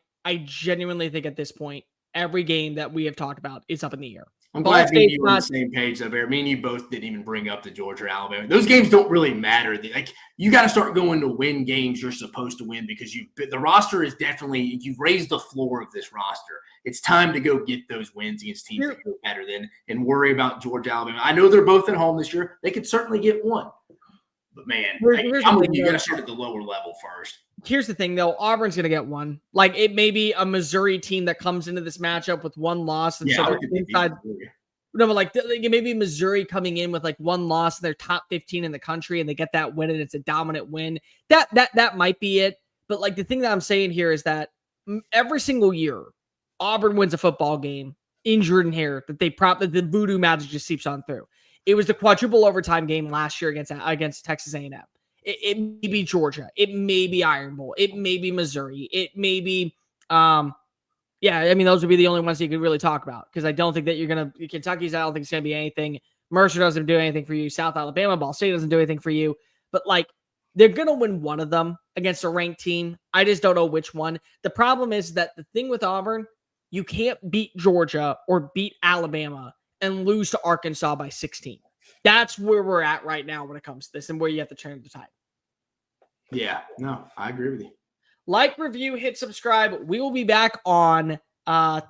genuinely think at this point, every game that we have talked about is up in the air. I'm glad me and you were on the same page, though, Bear. Me and you both didn't even bring up the Georgia or Alabama. Those games don't really matter. Like, you got to start going to win games you're supposed to win because the roster is definitely – you've raised the floor of this roster. It's time to go get those wins against teams that are better than and worry about Georgia, Alabama. I know they're both at home this year. They could certainly get one. But, man, you got to start at the lower level first. Here's the thing, though. Auburn's going to get one. Like, it may be a Missouri team that comes into this matchup with one loss. And so they're inside. No, but it may be Missouri coming in with like one loss and they're top 15 in the country and they get that win and it's a dominant win. That might be it. But like the thing that I'm saying here is that every single year, Auburn wins a football game in Jordan-Hare that the voodoo magic just seeps on through. It was the quadruple overtime game last year against Texas A&M. It may be Georgia. It may be Iron Bowl. It may be Missouri. It may be, those would be the only ones you could really talk about because I don't think that you're going to – Kentucky's, I don't think it's going to be anything. Mercer doesn't do anything for you. South Alabama, Ball State doesn't do anything for you. But, like, they're going to win one of them against a ranked team. I just don't know which one. The problem is that the thing with Auburn, you can't beat Georgia or beat Alabama and lose to Arkansas by 16. That's where we're at right now when it comes to this and where you have to turn the tide. Yeah, no, I agree with you. Like, review, hit subscribe. We will be back on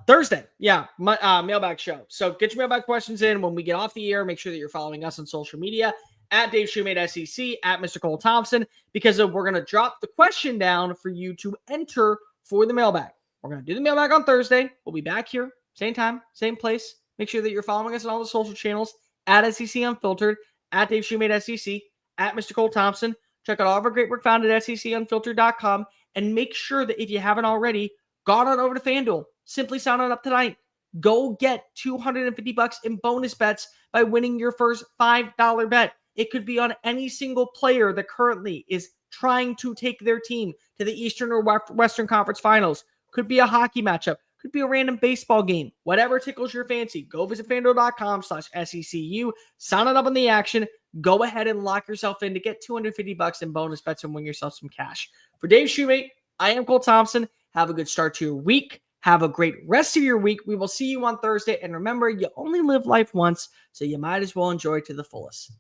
Thursday. Yeah, my mailbag show. So get your mailbag questions in when we get off the air. Make sure that you're following us on social media at Dave Shumate SEC, at Mr. Cole Thompson, because we're going to drop the question down for you to enter for the mailbag. We're going to do the mailbag on Thursday. We'll be back here, same time, same place. Make sure that you're following us on all the social channels at SEC Unfiltered, at Dave Shumate SEC, at Mr. Cole Thompson. Check out all of our great work found at SECUnfiltered.com. And make sure that if you haven't already, gone on over to FanDuel. Simply sign on up tonight. Go get $250 in bonus bets by winning your first $5 bet. It could be on any single player that currently is trying to take their team to the Eastern or Western Conference Finals. Could be a hockey matchup. Could be a random baseball game. Whatever tickles your fancy. Go visit FanDuel.com/SECU. Sign up on the action. Go ahead and lock yourself in to get $250 in bonus bets and win yourself some cash. For Dave Shumate, I am Cole Thompson. Have a good start to your week. Have a great rest of your week. We will see you on Thursday. And remember, you only live life once, so you might as well enjoy it to the fullest.